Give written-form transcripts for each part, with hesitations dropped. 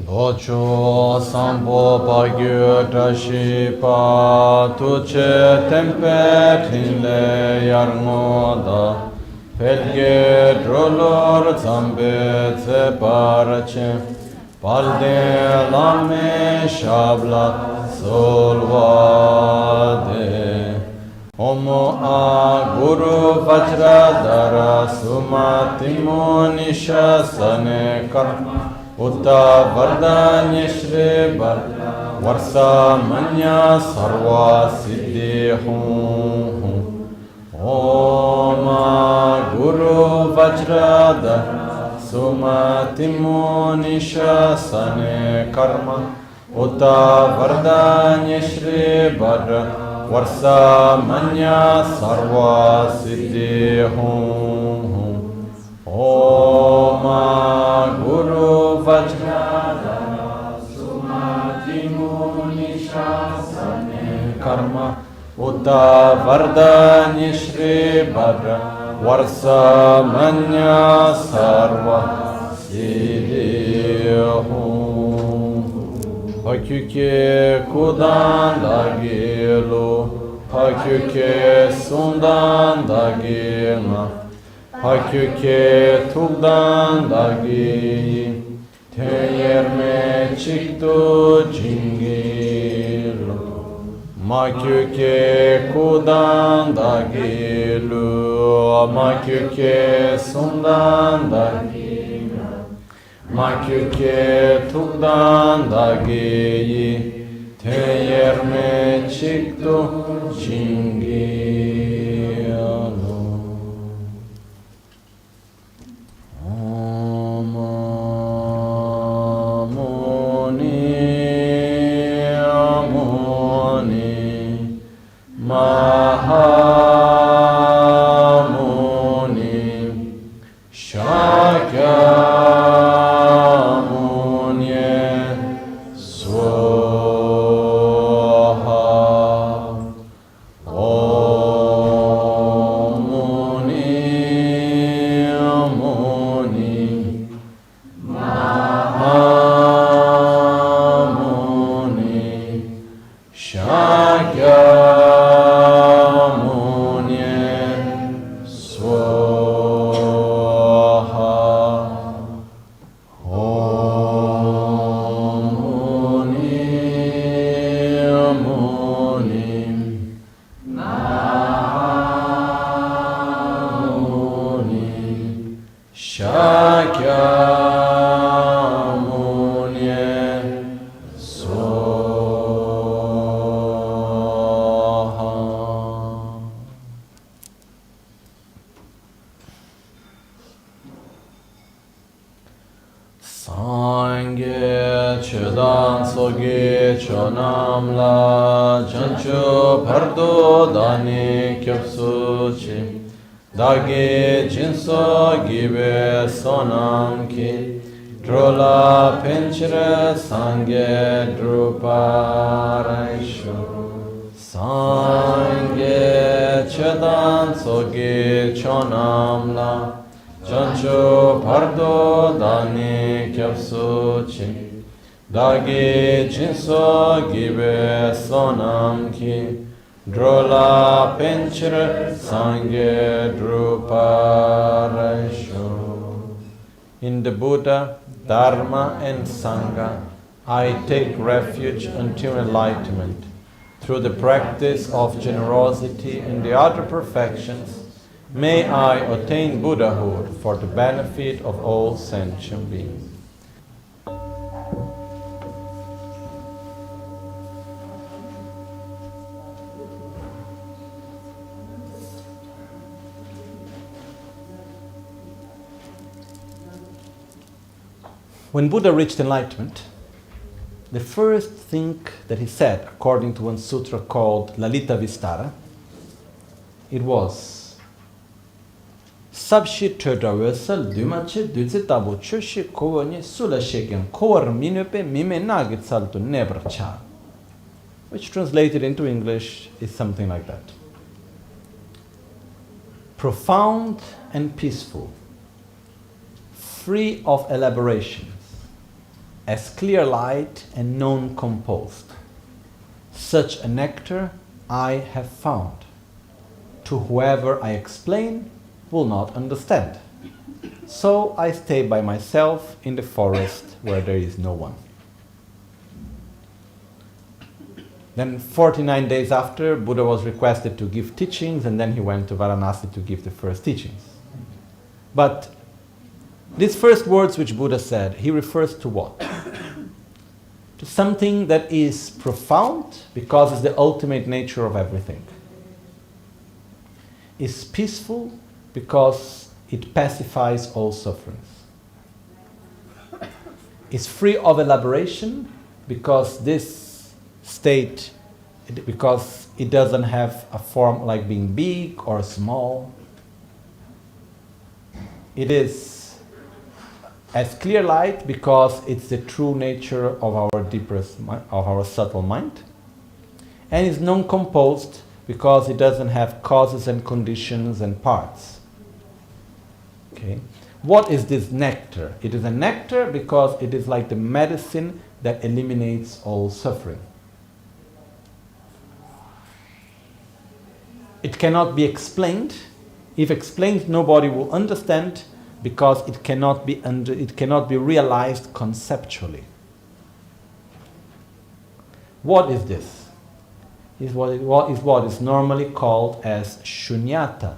Locho sambo bagyo tashi pa tuche tempe trinle yarngoda pelge drolor zambe tse parache palde lame shabla solvade Omo a guru vajra dara sumati monisha sane karma Uta vardanya shri varsa manya sarva siddhi hum Oma guru vajrada sumati monisha sane karma Uta vardanya shri varsa manya sarva siddhi hum Oma Guru Vajradhara Sumati Munisha Sane Karma Uta Vardanya Shri Bhadra Varsa Manya Sarva Siddhi Hakyuke Kudan Dagilo Hakyuke Sundan Dagina Hakyuke tugdan dagi Teyerme çıktı cingilo Makyuke kudan dagilu Makyuke sundan dagi Makyuke tugdan dagi Teyerme çıktı cingilo Mahamuni Shakyamuni Swaha Om Muni Mahamuni Shakyamuni Sangye chedan soge chonam la chancho pardo dani kyapsuchi dage jinso gibe sonam ki drola penchre sangye druparaisho Sangye chedan soge chonam la Chancho pardo dani kyapsuchi Dagi jinso gibe sonam ki Drola penchre sangye druparasho In the Buddha, Dharma and Sangha, I take refuge until enlightenment. Through the practice of generosity and the other perfections, may I attain Buddhahood for the benefit of all sentient beings. When Buddha reached enlightenment, the first thing that he said, according to one sutra called Lalita Vistara, it was Sabshi Todawesal Dumache Duzitabu Chushi Kovani Sula Shaken Kor Minupe Mime Nagit Salto Nebracha, which translated into English is something like that. Profound and peaceful, free of elaborations, as clear light and non-composed. Such a nectar I have found. To whoever I explain will not understand. So I stay by myself in the forest where there is no one. Then 49 days after, Buddha was requested to give teachings, and then he went to Varanasi to give the first teachings. But these first words which Buddha said, he refers to what? To something that is profound because it's the ultimate nature of everything. Is peaceful because it pacifies all sufferings. Is free of elaboration because this state, because it doesn't have a form like being big or small. It is as clear light because it's the true nature of our deepest, of our subtle mind. And is non-composed because it doesn't have causes and conditions and parts. Okay. What is this nectar? It is a nectar because it is like the medicine that eliminates all suffering. It cannot be explained. If explained, nobody will understand because it cannot be realized conceptually. What is this? Is what is normally called as shunyata,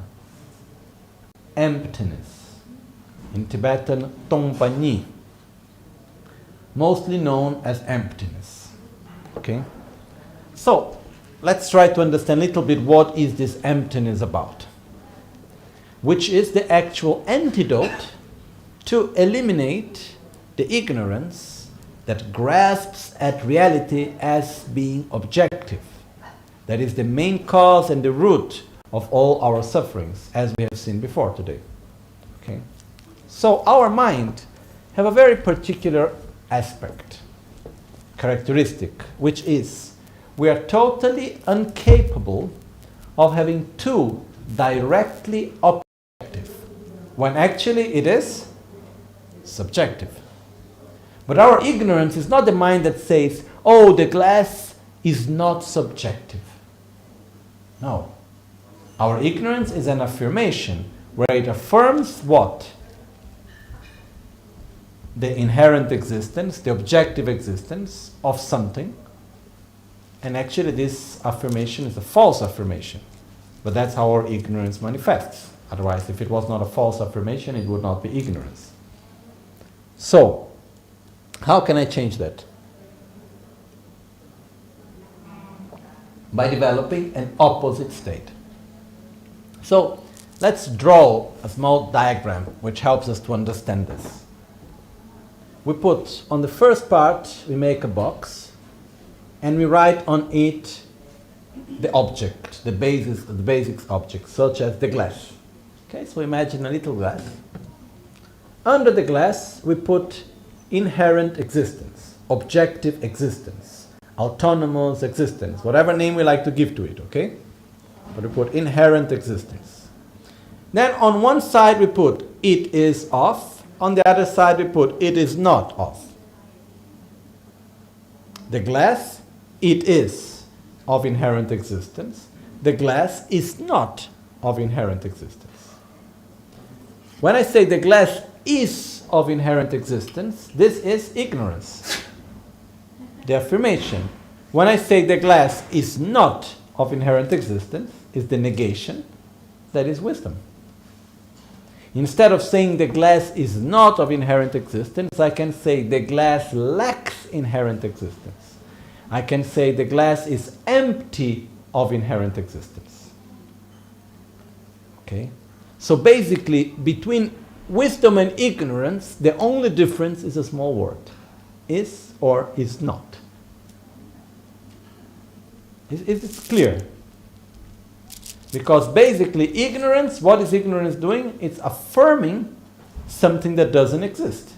emptiness. In Tibetan, tongpa-ni, mostly known as emptiness. Okay? So, let's try to understand a little bit what is this emptiness about, which is the actual antidote to eliminate the ignorance that grasps at reality as being objective. That is the main cause and the root of all our sufferings, as we have seen before today. Okay? So our mind have a very particular aspect, characteristic, which is we are totally incapable of having two directly objective, when actually it is subjective. But our ignorance is not the mind that says, oh, the glass is not subjective. No. Our ignorance is an affirmation where it affirms what? The inherent existence, the objective existence of something. And actually this affirmation is a false affirmation. But that's how our ignorance manifests. Otherwise, if it was not a false affirmation, it would not be ignorance. So, how can I change that? By developing an opposite state. So, let's draw a small diagram which helps us to understand this. We put on the first part, we make a box, and we write on it the object, the basics object, such as the glass. Okay, so imagine a little glass. Under the glass, we put inherent existence, objective existence, autonomous existence, whatever name we like to give to it, okay? But we put inherent existence. Then on one side we put it is of, on the other side we put it is not of. The glass, it is of inherent existence. The glass is not of inherent existence. When I say the glass is of inherent existence, this is ignorance, the affirmation. When I say the glass is not of inherent existence, is the negation, that is wisdom. Instead of saying the glass is not of inherent existence, I can say the glass lacks inherent existence. I can say the glass is empty of inherent existence. Okay? So basically, between wisdom and ignorance, the only difference is a small word. Is or is not. Is it clear? Because basically ignorance, what is ignorance doing? It's affirming something that doesn't exist.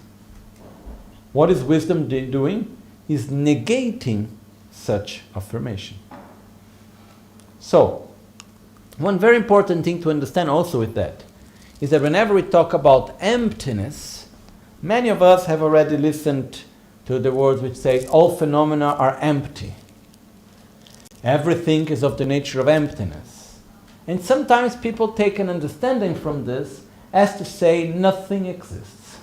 What is wisdom doing? Is negating such affirmation. So, one very important thing to understand also with that is that whenever we talk about emptiness, many of us have already listened to the words which say all phenomena are empty. Everything is of the nature of emptiness. And sometimes people take an understanding from this as to say nothing exists.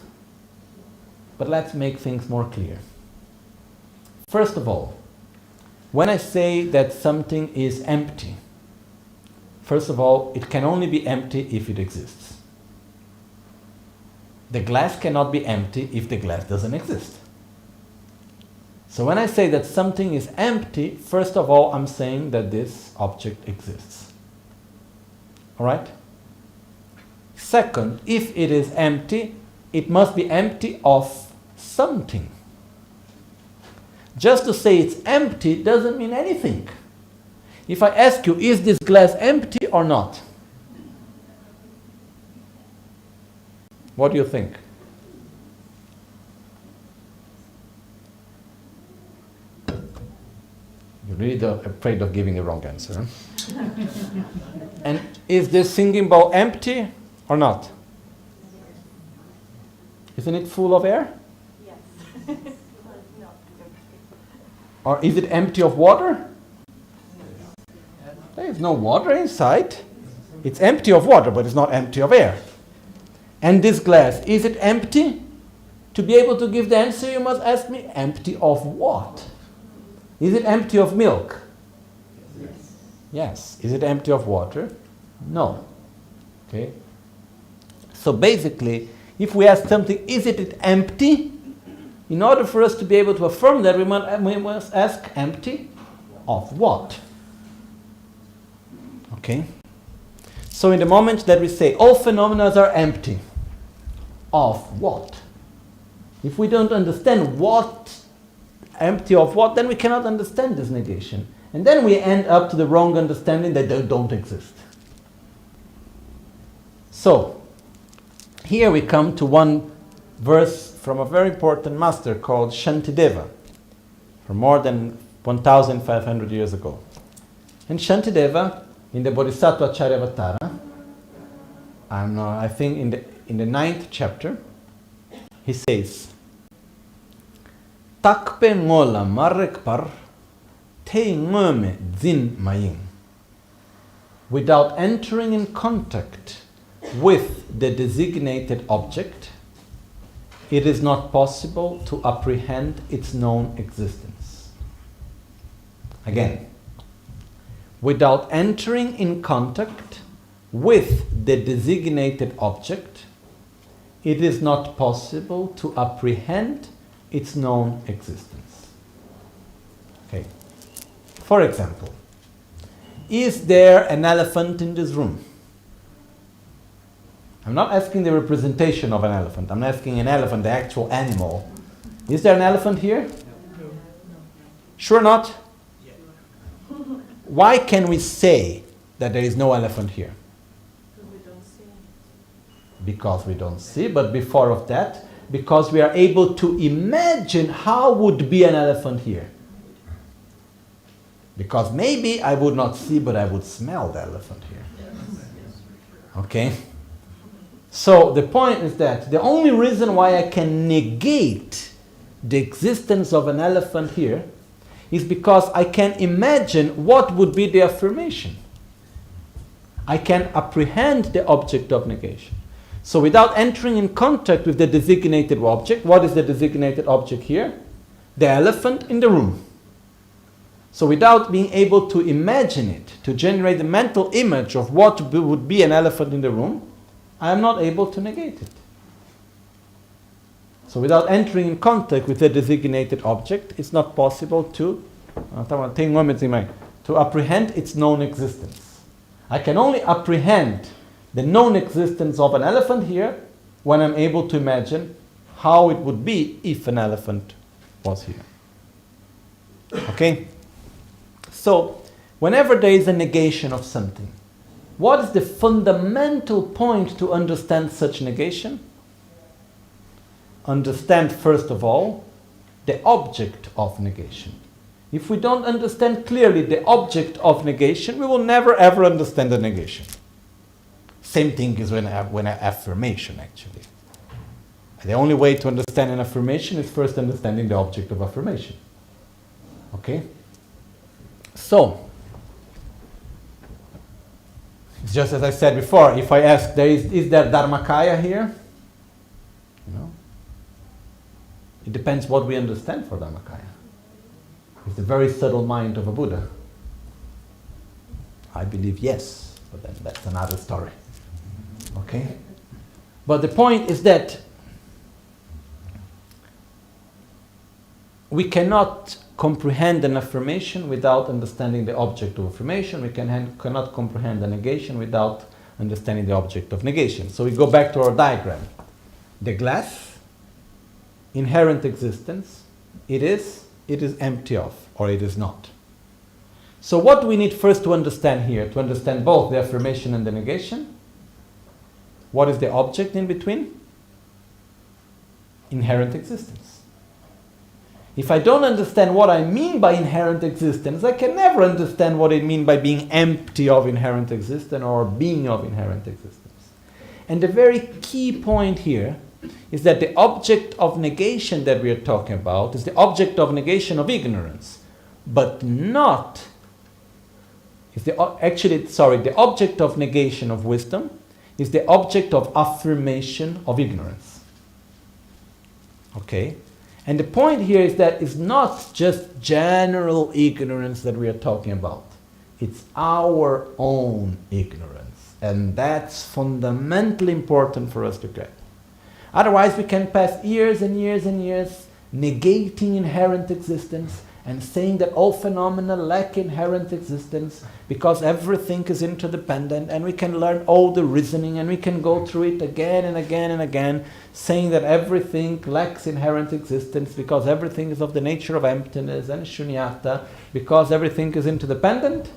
But let's make things more clear. First of all, when I say that something is empty, first of all, it can only be empty if it exists. The glass cannot be empty if the glass doesn't exist. So when I say that something is empty, first of all, I'm saying that this object exists. All right? Second, if it is empty, it must be empty of something. Just to say it's empty doesn't mean anything. If I ask you, is this glass empty or not? What do you think? You're really afraid of giving a wrong answer. Huh? And is this singing bowl empty or not? Isn't it full of air? Yes. No. Or is it empty of water? There is no water inside. It's empty of water, but it's not empty of air. And this glass, is it empty? To be able to give the answer, you must ask me, empty of what? Is it empty of milk? Yes. Yes. Is it empty of water? No. Okay. So basically, if we ask something, is it empty? In order for us to be able to affirm that, we must ask, empty of what? Okay. So in the moment that we say, all phenomena are empty, of what? If we don't understand what, empty of what, then we cannot understand this negation. And then we end up to the wrong understanding that they don't exist. So, here we come to one verse from a very important master called Shantideva, from more than 1,500 years ago. And Shantideva, in the Bodhisattva Charyavatara, I think in the 9th chapter, he says, Takpe ngola marrekpar te ngome zin maying. Without entering in contact with the designated object, it is not possible to apprehend its known existence. Again, without entering in contact with the designated object, it is not possible to apprehend its known existence. Okay. For example, is there an elephant in this room? I'm not asking the representation of an elephant. I'm asking an elephant, the actual animal. Is there an elephant here? No. Sure not? Yeah. Why can we say that there is no elephant here? Because we don't see. Because we don't see, but before of that, because we are able to imagine how would be an elephant here. Because maybe I would not see, but I would smell the elephant here. Okay? So the point is that the only reason why I can negate the existence of an elephant here is because I can imagine what would be the affirmation. I can apprehend the object of negation. So without entering in contact with the designated object, what is the designated object here? The elephant in the room. So without being able to imagine it, to generate the mental image of what would be an elephant in the room, I am not able to negate it. So without entering in contact with the designated object, it's not possible to apprehend its known existence. I can only apprehend the known existence of an elephant here when I'm able to imagine how it would be if an elephant was here. Okay? So, whenever there is a negation of something, what is the fundamental point to understand such negation? Understand, first of all, the object of negation. If we don't understand clearly the object of negation, we will never ever understand the negation. Same thing is when an affirmation, actually. The only way to understand an affirmation is first understanding the object of affirmation. Okay? So, just as I said before, if I ask, is there Dharmakaya here? No. It depends what we understand for Dharmakaya. It's the very subtle mind of a Buddha. I believe yes, but then that's another story. Okay? But the point is that we cannot comprehend an affirmation without understanding the object of affirmation. We cannot comprehend a negation without understanding the object of negation. So we go back to our diagram. The glass, inherent existence, it is empty of, or it is not. So what do we need first to understand here? To understand both the affirmation and the negation? What is the object in between? Inherent existence. If I don't understand what I mean by inherent existence, I can never understand what I mean by being empty of inherent existence or being of inherent existence. And the very key point here is that the object of negation that we are talking about is the object of negation of ignorance, but not, the object of negation of wisdom is the object of affirmation of ignorance. Okay? And the point here is that it's not just general ignorance that we are talking about. It's our own ignorance. And that's fundamentally important for us to get. Otherwise, we can pass years and years and years negating inherent existence and saying that all phenomena lack inherent existence because everything is interdependent, and we can learn all the reasoning and we can go through it again and again and again, saying that everything lacks inherent existence because everything is of the nature of emptiness and shunyata, because everything is interdependent.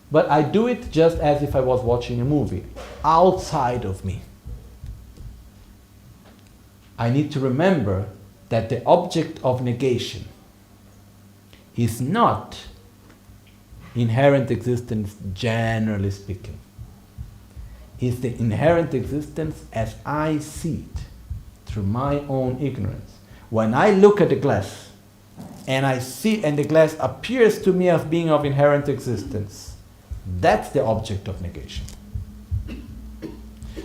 But I do it just as if I was watching a movie, outside of me. I need to remember that the object of negation is not inherent existence, generally speaking. It's the inherent existence as I see it, through my own ignorance. When I look at the glass, and I see, and the glass appears to me as being of inherent existence, that's the object of negation.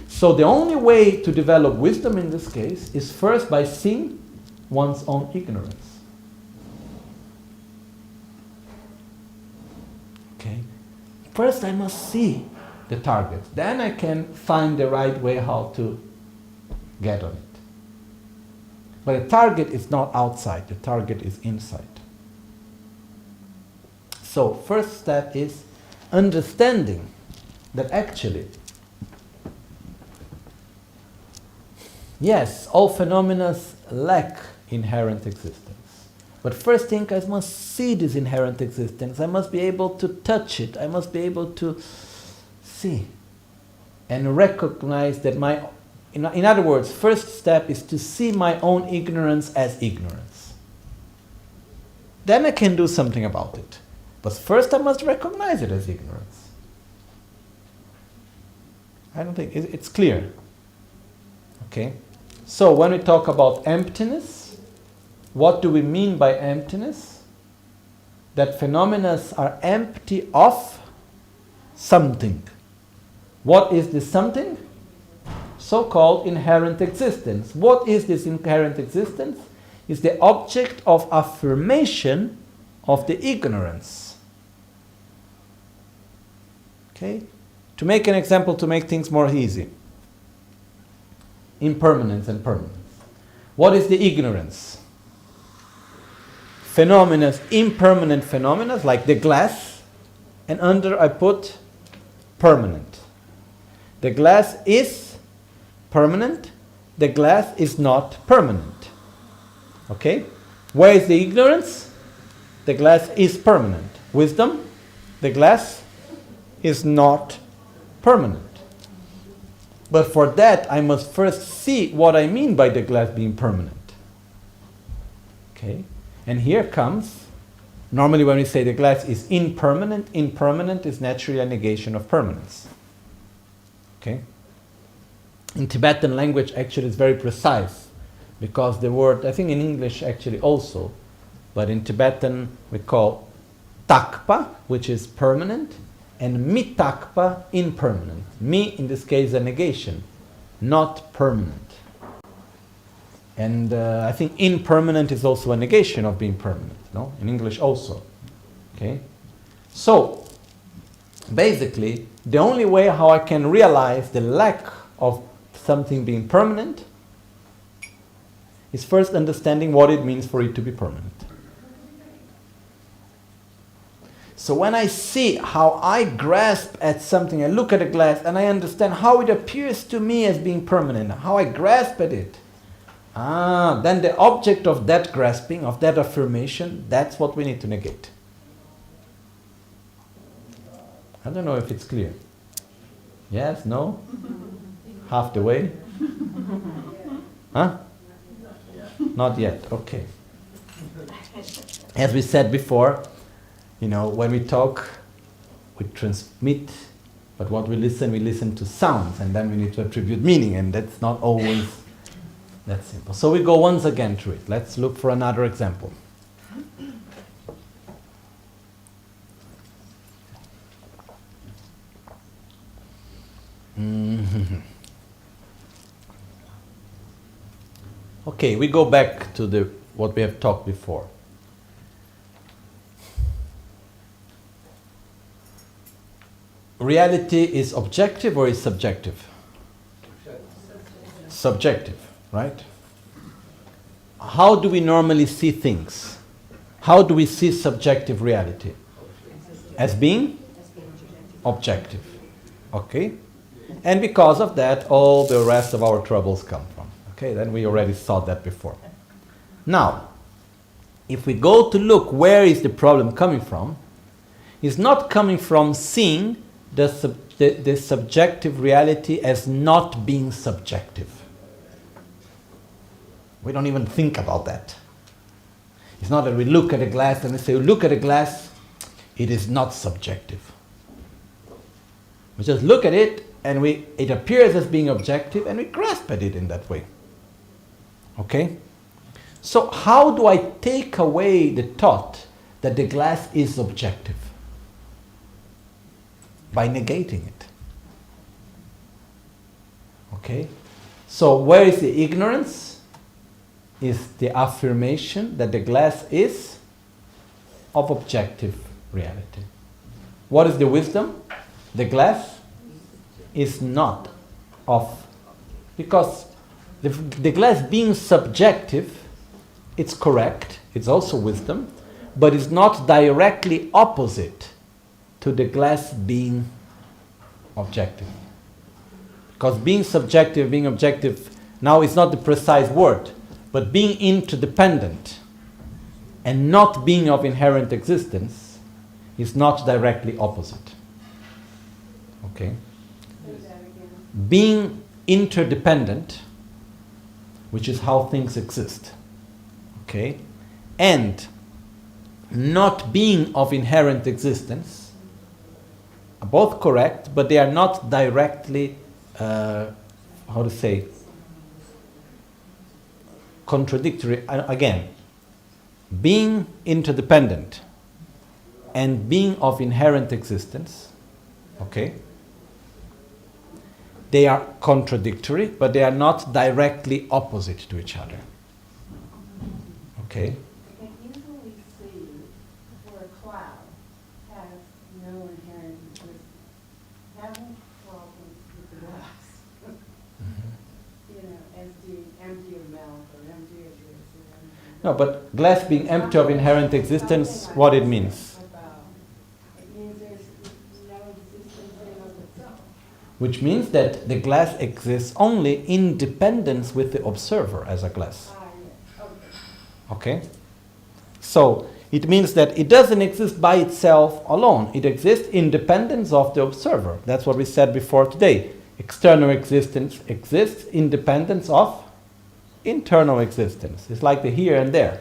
So the only way to develop wisdom in this case is first by seeing one's own ignorance. Okay? First I must see the target. Then I can find the right way how to get on it. But the target is not outside, the target is inside. So first step is understanding that actually, yes, all phenomena lack inherent existence. But first thing, I must see this inherent existence. I must be able to touch it. I must be able to see and recognize that in other words, first step is to see my own ignorance as ignorance. Then I can do something about it. But first I must recognize it as ignorance. I don't think it's clear. Okay? So when we talk about emptiness, what do we mean by emptiness? That phenomena are empty of something. What is this something? So-called inherent existence. What is this inherent existence? It's the object of affirmation of the ignorance. Okay? To make an example, to make things more easy. Impermanence and permanence. What is the ignorance? Phenomena, impermanent phenomena, like the glass, and under I put permanent. The glass is permanent, the glass is not permanent. Okay? Where is the ignorance? The glass is permanent. Wisdom? The glass is not permanent. But for that, I must first see what I mean by the glass being permanent. Okay? And here comes, normally when we say the glass is impermanent, impermanent is naturally a negation of permanence. Okay? In Tibetan language, actually, it's very precise. because the word, I think in English actually also, but in Tibetan we call takpa, which is permanent, and mitakpa, impermanent. Mi in this case a negation, not permanent. And I think impermanent is also a negation of being permanent, no? In English also. Okay? So, basically, the only way how I can realize the lack of something being permanent is first understanding what it means for it to be permanent. So when I see how I grasp at something, I look at a glass and I understand how it appears to me as being permanent, how I grasp at it, then the object of that grasping, of that affirmation, that's what we need to negate. I don't know if it's clear. Yes? No? Half the way? Huh? Not yet. Okay. As we said before, when we talk, we transmit, but what we listen to sounds, and then we need to attribute meaning, and that's not always that simple. So we go once again through it. Let's look for another example. Okay, we go back to what we have talked before. Reality is objective or is subjective? Subjective, right? How do we normally see things? How do we see subjective reality? As being objective. Okay? And because of that, all the rest of our troubles come from. Okay, then we already saw that before. Now, if we go to look where is the problem coming from, it's not coming from seeing the subjective reality as not being subjective. We don't even think about that. It's not that we look at a glass and we say, look at a glass, it is not subjective. We just look at it and it appears as being objective and we grasp at it in that way. Okay? So how do I take away the thought that the glass is objective? By negating it. Okay? So where is the ignorance? Is the affirmation that the glass is of objective reality. What is the wisdom? The glass is not of, because the glass being subjective, it's correct, it's also wisdom, but it's not directly opposite to the glass being objective. Because being subjective, being objective, now it's not the precise word, but being interdependent and not being of inherent existence is not directly opposite. Okay? Being interdependent, which is how things exist, okay, and not being of inherent existence are both correct, but they are not directly, contradictory. Again, being interdependent and being of inherent existence, okay, they are contradictory, but they are not directly opposite to each other. Okay? I can easily see where a cloud has no inherent existence, having problems with the glass. As being empty of mouth or empty of this or empty. No, but glass being empty of inherent existence, what it means? It means there's no existence in and of itself. Which means that the glass exists only in dependence with the observer as a glass. Yes. Okay? So, it means that it doesn't exist by itself alone. It exists in dependence of the observer. That's what we said before today. External existence exists in dependence of internal existence. It's like the here and there.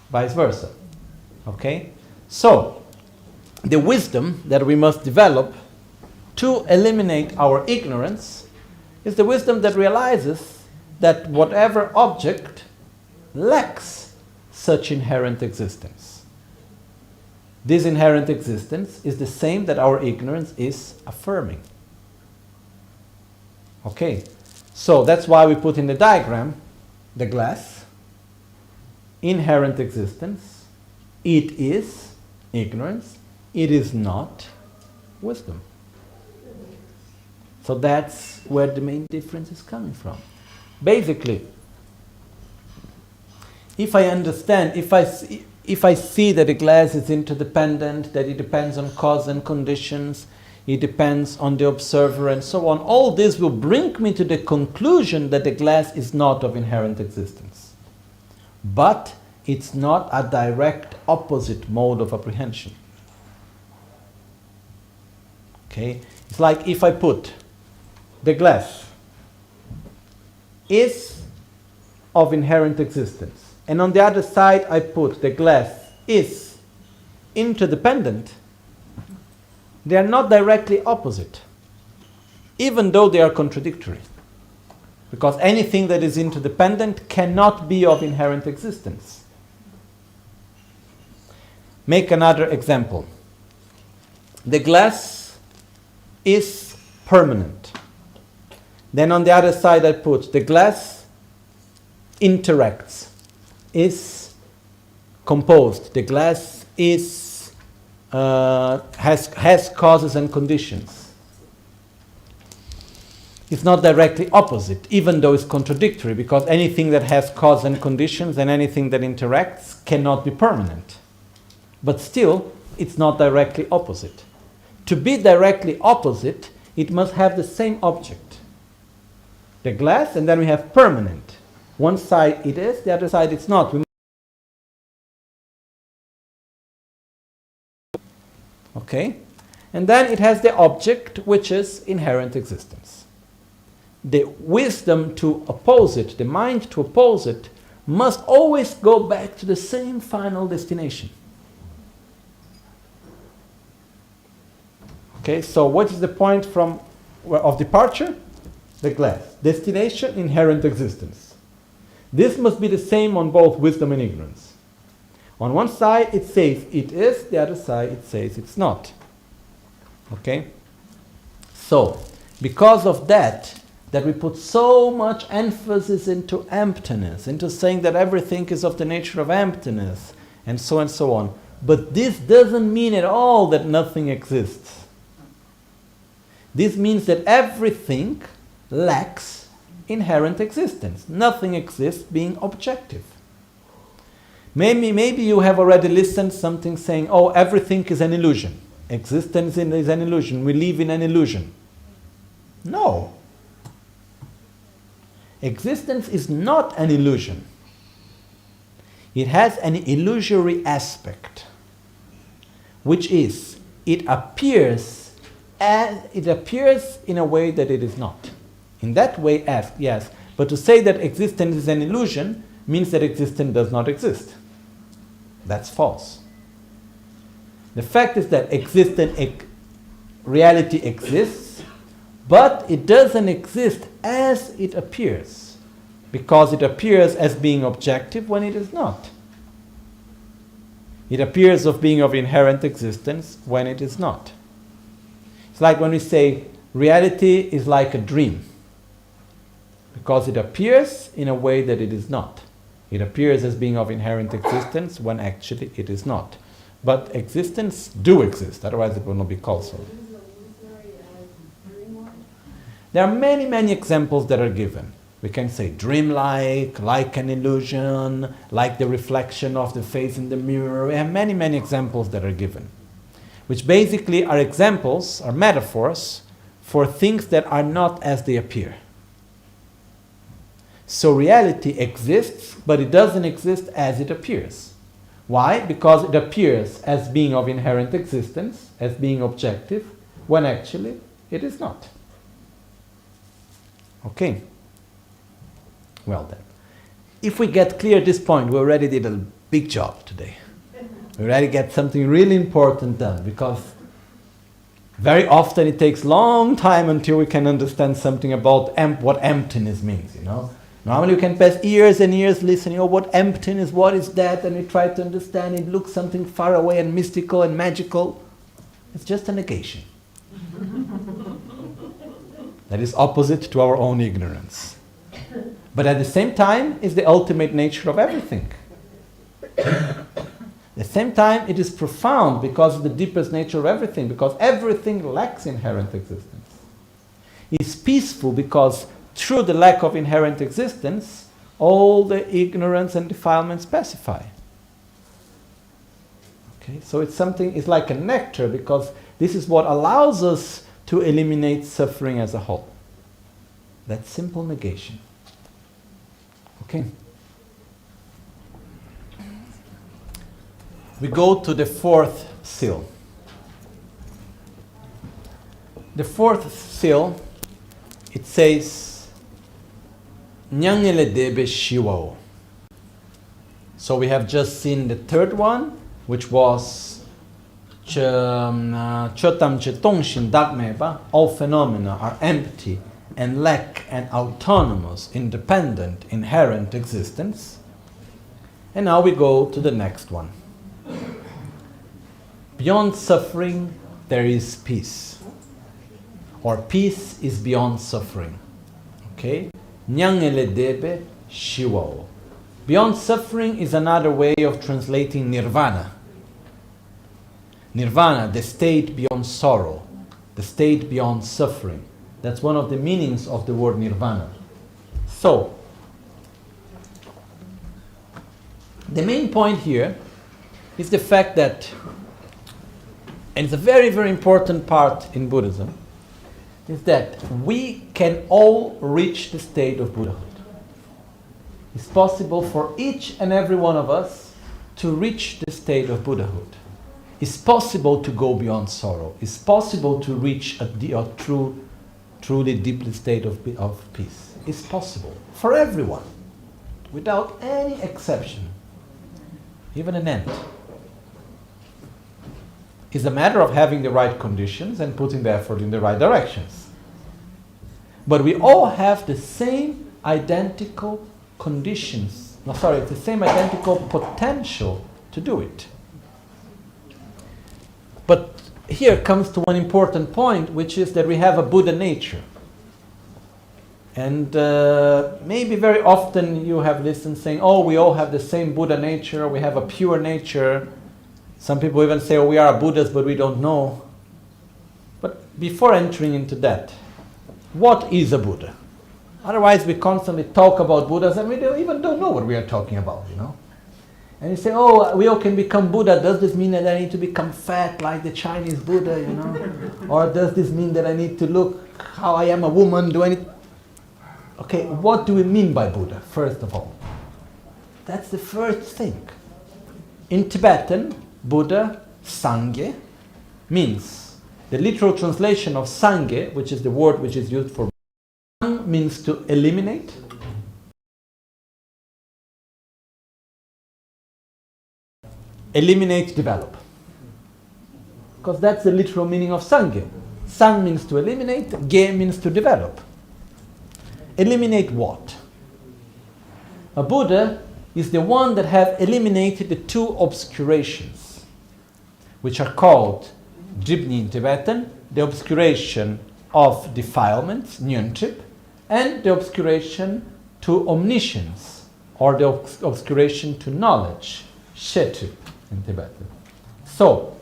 Vice versa. Okay? So, the wisdom that we must develop to eliminate our ignorance is the wisdom that realizes that whatever object lacks such inherent existence. This inherent existence is the same that our ignorance is affirming. Okay, so that's why we put in the diagram the glass, inherent existence, it is ignorance, it is not wisdom. So that's where the main difference is coming from. Basically, if I understand, if I see that a glass is interdependent, that it depends on cause and conditions, it depends on the observer and so on, all this will bring me to the conclusion that the glass is not of inherent existence. But it's not a direct opposite mode of apprehension. Okay? It's like if I put the glass is of inherent existence, and on the other side I put the glass is interdependent, they are not directly opposite, even though they are contradictory. Because anything that is interdependent cannot be of inherent existence. Make another example. The glass is permanent. Then on the other side I put the glass interacts, is composed. The glass is has causes and conditions. It's not directly opposite, even though it's contradictory, because anything that has cause and conditions and anything that interacts cannot be permanent. But still, it's not directly opposite. To be directly opposite, it must have the same object. The glass, and then we have permanent. One side it is, the other side it's not. Okay? And then it has the object, which is inherent existence. The wisdom to oppose it, the mind to oppose it, must always go back to the same final destination. Okay, so what is the point of departure? The glass. Destination, inherent existence. This must be the same on both wisdom and ignorance. On one side it says it is, the other side it says it's not. Okay? So, because of that we put so much emphasis into emptiness, into saying that everything is of the nature of emptiness, and so on. But this doesn't mean at all that nothing exists. This means that everything lacks inherent existence. Nothing exists being objective. Maybe you have already listened to something saying, oh, everything is an illusion. Existence is an illusion. We live in an illusion. No. Existence is not an illusion. It has an illusory aspect, which is, it appears in a way that it is not. In that way, yes. But to say that existence is an illusion means that existence does not exist. That's false. The fact is that reality exists, but it doesn't exist as it appears, because it appears as being objective when it is not. It appears of being of inherent existence when it is not. It's like when we say reality is like a dream, because it appears in a way that it is not. It appears as being of inherent existence when actually it is not. But existence do exist, otherwise it will not be called so. There are many examples that are given. We can say dreamlike, like an illusion, like the reflection of the face in the mirror. We have many examples that are given, which basically are examples, are metaphors for things that are not as they appear. So reality exists, but it doesn't exist as it appears. Why? Because it appears as being of inherent existence, as being objective, when actually it is not. Okay. Well then, if we get clear at this point, we already did a big job today. We already get something really important done, because very often it takes long time until we can understand something about what emptiness means, Normally you can pass years and years listening, oh, what emptiness, what is that? And we try to understand it, looks something far away and mystical and magical. It's just a negation. That is opposite to our own ignorance. But at the same time, it's the ultimate nature of everything. At the same time, it is profound because of the deepest nature of everything, because everything lacks inherent existence. It's peaceful because through the lack of inherent existence, all the ignorance and defilements pacify. Okay, so it's like a nectar because this is what allows us to eliminate suffering as a whole. That simple negation. Okay. We go to the fourth seal. The fourth seal, it says, Nyangele debe shiwao. So we have just seen the third one, which was Chotam Chetongshin Dagmeba. All phenomena are empty and lack an autonomous, independent, inherent existence. And now we go to the next one. Beyond suffering, there is peace. Or peace is beyond suffering. Okay? Nyangele debe shiwao. Beyond suffering is another way of translating nirvana. Nirvana, the state beyond sorrow, the state beyond suffering. That's one of the meanings of the word nirvana. So, the main point here is the fact that, and it's a very, very important part in Buddhism, is that we can all reach the state of Buddhahood. It's possible for each and every one of us to reach the state of Buddhahood. It's possible to go beyond sorrow. It's possible to reach a truly deeply state of peace. It's possible for everyone, without any exception, even an ant. It's a matter of having the right conditions and putting the effort in the right directions. But we all have the same identical conditions. It's the same identical potential to do it. But here comes to one important point, which is that we have a Buddha nature. And maybe very often you have listened saying, oh, we all have the same Buddha nature, we have a pure nature. Some people even say, oh, we are Buddhas, but we don't know. But before entering into that, what is a Buddha? Otherwise, we constantly talk about Buddhas and we don't know what we are talking about, you know. And you say, oh, we all can become Buddha. Does this mean that I need to become fat like the Chinese Buddha, you know? Or does this mean that I need to look how I am a woman? Do I need... Okay, what do we mean by Buddha, first of all? That's the first thing. In Tibetan, Buddha, Sangye, means, the literal translation of Sangye, which is the word which is used for Sang, means to eliminate. Eliminate, develop. Because that's the literal meaning of Sangye. Sang means to eliminate, Ge means to develop. Eliminate what? A Buddha is the one that have eliminated the two obscurations, which are called Jibni in Tibetan, the obscuration of defilements, Nyöntrip, and the obscuration to omniscience, or the obscuration to knowledge, Shetrip in Tibetan. So,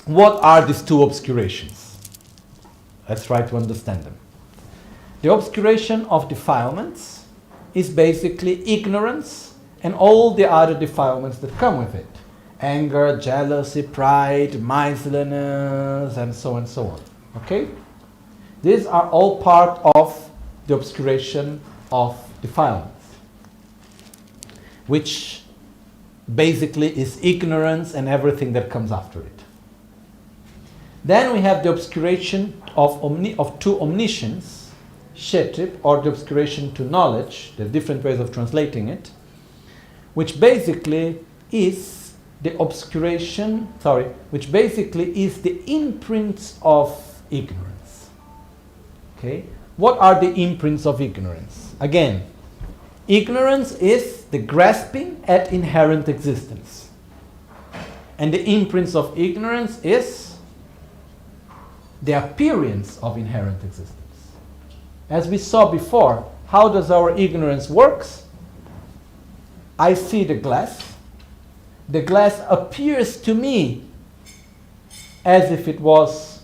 what are these two obscurations? Let's try to understand them. The obscuration of defilements is basically ignorance and all the other defilements that come with it. Anger, jealousy, pride, miserliness, and so on. Okay? These are all part of the obscuration of defilements, which basically is ignorance and everything that comes after it. Then we have the obscuration of to omniscience, Shetrip, or the obscuration to knowledge. There are different ways of translating it, which basically is the obscuration, which basically is the imprints of ignorance. Okay? What are the imprints of ignorance? Again, Ignorance is the grasping at inherent existence. And the imprints of ignorance is the appearance of inherent existence. As we saw before, how does our ignorance works? I see the glass. The glass appears to me as if it was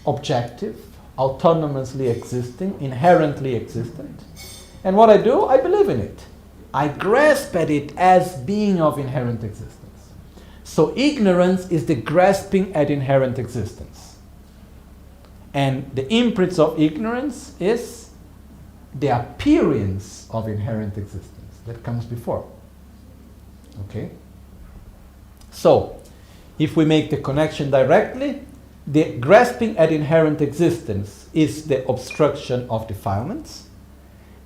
objective, autonomously existing, inherently existent. And what I do, I believe in it. I grasp at it as being of inherent existence. So ignorance is the grasping at inherent existence. And the imprints of ignorance is the appearance of inherent existence that comes before. Okay? So, if we make the connection directly, the grasping at inherent existence is the obstruction of defilements,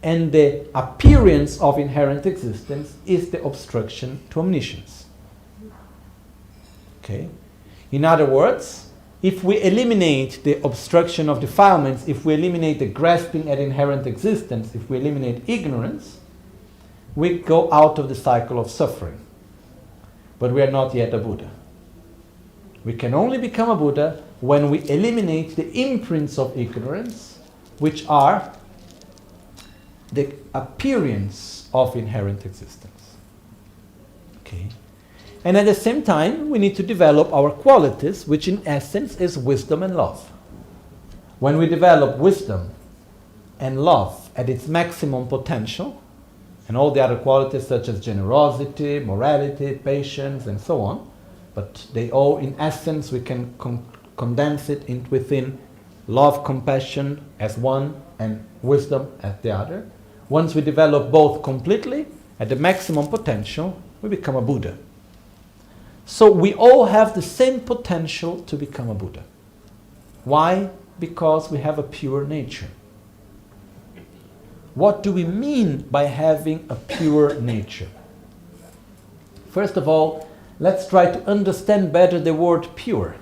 and the appearance of inherent existence is the obstruction to omniscience. Okay? In other words, if we eliminate the obstruction of defilements, if we eliminate the grasping at inherent existence, if we eliminate ignorance, we go out of the cycle of suffering. But we are not yet a Buddha. We can only become a Buddha when we eliminate the imprints of ignorance, which are the appearance of inherent existence. Okay? And at the same time, we need to develop our qualities, which in essence is wisdom and love. When we develop wisdom and love at its maximum potential, and all the other qualities such as generosity, morality, patience, and so on, but they all, in essence, we can condense it within love, compassion as one, and wisdom as the other. Once we develop both completely, at the maximum potential, we become a Buddha. So we all have the same potential to become a Buddha. Why? Because we have a pure nature. What do we mean by having a pure nature? First of all, let's try to understand better the word pure.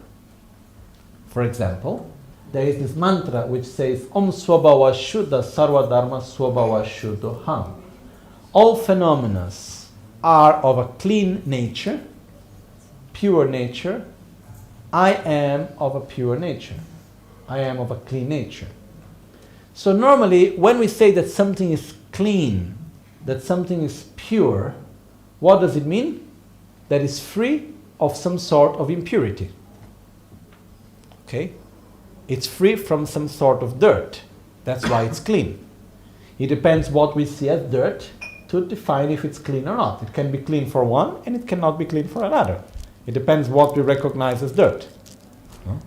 For example, there is this mantra which says, Om Swabhava Shuddha Sarva Dharma Swabhava Shuddha Ham. All phenomena are of a clean nature, pure nature. I am of a pure nature. I am of a clean nature. So normally, when we say that something is clean, that something is pure, what does it mean? That it's free of some sort of impurity. Okay? It's free from some sort of dirt. That's why it's clean. It depends what we see as dirt to define if it's clean or not. It can be clean for one and it cannot be clean for another. It depends what we recognize as dirt. No?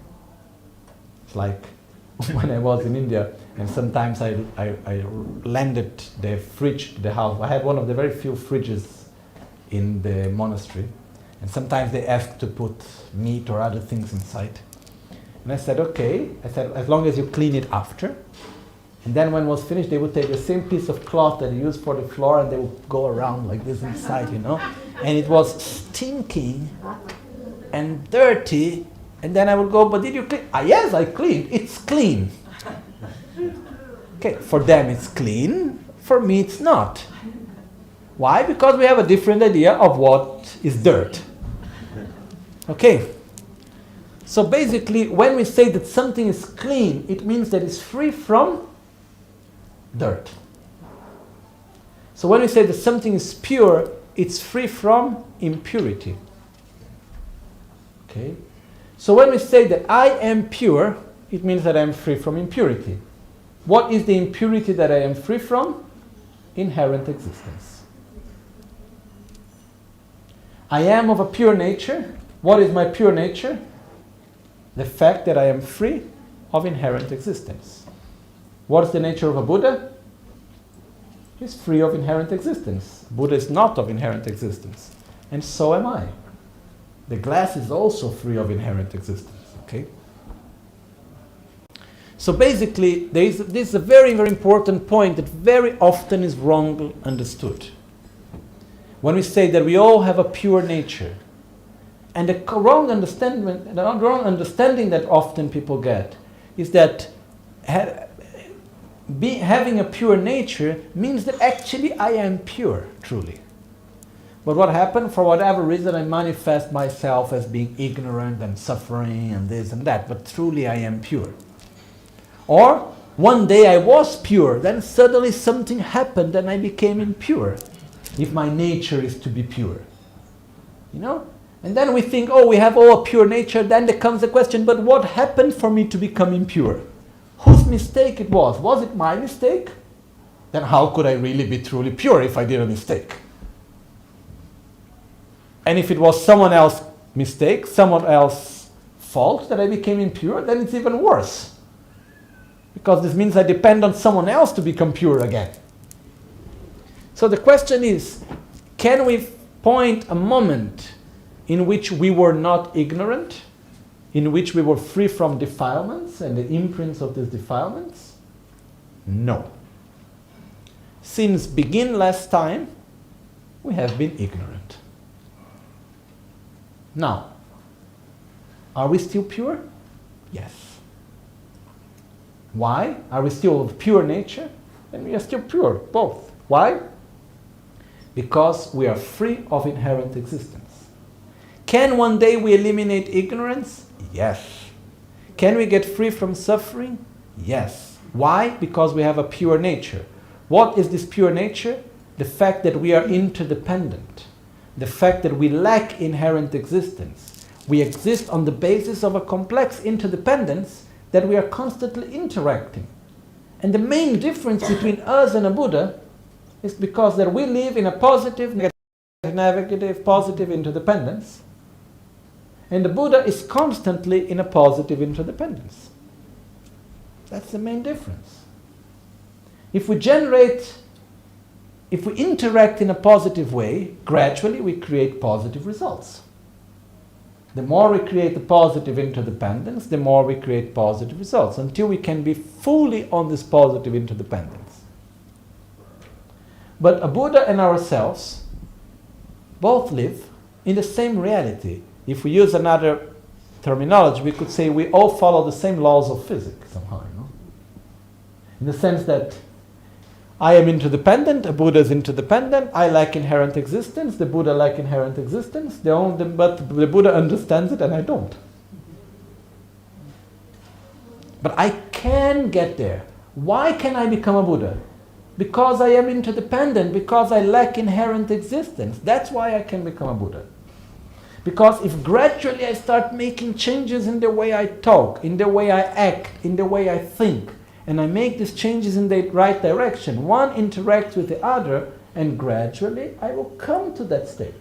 It's like when I was in India, and sometimes I landed the fridge to the house. I had one of the very few fridges in the monastery, and sometimes they asked to put meat or other things inside. And I said, okay. I said, as long as you clean it after. And then when it was finished, they would take the same piece of cloth that they used for the floor and they would go around like this inside, you know. And it was stinking and dirty. And then I would go, but did you clean? Ah, yes, I cleaned. It's clean. Okay, for them it's clean. For me it's not. Why? Because we have a different idea of what is dirt. Okay. So basically, when we say that something is clean, it means that it's free from dirt. So when we say that something is pure, it's free from impurity. Okay? So when we say that I am pure, it means that I am free from impurity. What is the impurity that I am free from? Inherent existence. I am of a pure nature. What is my pure nature? The fact that I am free of inherent existence. What is the nature of a Buddha? He's free of inherent existence. Buddha is not of inherent existence. And so am I. The glass is also free of inherent existence. Okay? So basically, this is a very, very important point that very often is wrongly understood. When we say that we all have a pure nature, and the wrong understanding that often people get is that having a pure nature means that actually I am pure, truly. But what happened? For whatever reason, I manifest myself as being ignorant and suffering and this and that, but truly I am pure. Or, one day I was pure, then suddenly something happened and I became impure, if my nature is to be pure. You know? And then we think, oh, we have all a pure nature, then there comes the question, but what happened for me to become impure? Whose mistake it was? Was it my mistake? Then how could I really be truly pure if I did a mistake? And if it was someone else's mistake, someone else's fault that I became impure, then it's even worse. Because this means I depend on someone else to become pure again. So the question is, can we point a moment in which we were not ignorant, in which we were free from defilements and the imprints of these defilements? No. Since begin last time, we have been ignorant. Now, are we still pure? Yes. Why? Are we still of pure nature? And we are still pure, both. Why? Because we are free of inherent existence. Can one day we eliminate ignorance? Yes. Can we get free from suffering? Yes. Why? Because we have a pure nature. What is this pure nature? The fact that we are interdependent. The fact that we lack inherent existence. We exist on the basis of a complex interdependence that we are constantly interacting. And the main difference between us and a Buddha is because that we live in a positive, negative, positive interdependence. And the Buddha is constantly in a positive interdependence. That's the main difference. If we interact in a positive way, gradually we create positive results. The more we create the positive interdependence, the more we create positive results, until we can be fully on this positive interdependence. But a Buddha and ourselves both live in the same reality. If we use another terminology, we could say we all follow the same laws of physics somehow, you know? In the sense that I am interdependent, a Buddha is interdependent, I lack inherent existence, the Buddha lack inherent existence, but the Buddha understands it and I don't. But I can get there. Why can I become a Buddha? Because I am interdependent, because I lack inherent existence. That's why I can become a Buddha. Because if gradually I start making changes in the way I talk, in the way I act, in the way I think, and I make these changes in the right direction, one interacts with the other, and gradually I will come to that state.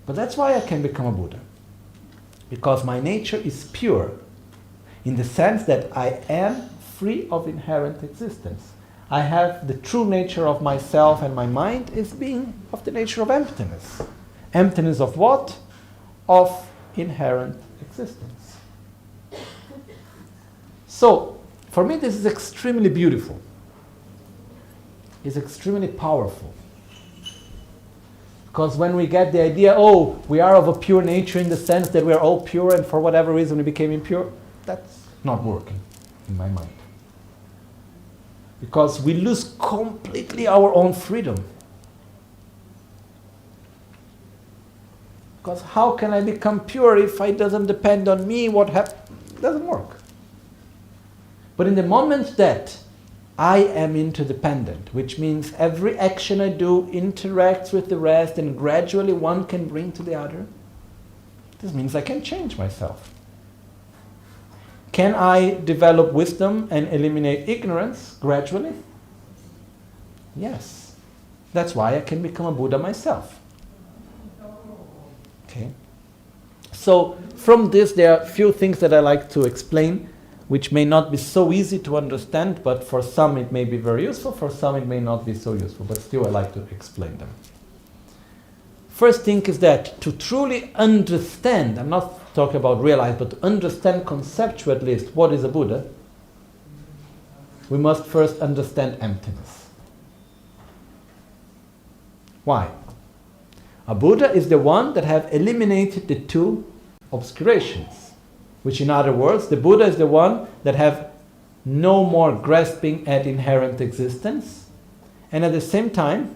But that's why I can become a Buddha. Because my nature is pure, in the sense that I am free of inherent existence. I have the true nature of myself, and my mind is being of the nature of emptiness. Emptiness of what? Of inherent existence. So, for me this is extremely beautiful. It's extremely powerful. Because when we get the idea, oh, we are of a pure nature in the sense that we are all pure and for whatever reason we became impure, that's not working in my mind. Because we lose completely our own freedom. Because how can I become pure if it doesn't depend on me? What happens? It doesn't work. But in the moment that I am interdependent, which means every action I do interacts with the rest and gradually one can bring to the other, this means I can change myself. Can I develop wisdom and eliminate ignorance gradually? Yes. That's why I can become a Buddha myself. Okay. So from this there are a few things that I like to explain, which may not be so easy to understand, but for some it may be very useful, for some it may not be so useful, but still I like to explain them. First thing is that to truly understand, I'm not talking about realize, but to understand conceptually at least what is a Buddha, we must first understand emptiness. Why? A Buddha is the one that have eliminated the two obscurations. Which in other words, the Buddha is the one that have no more grasping at inherent existence, and at the same time,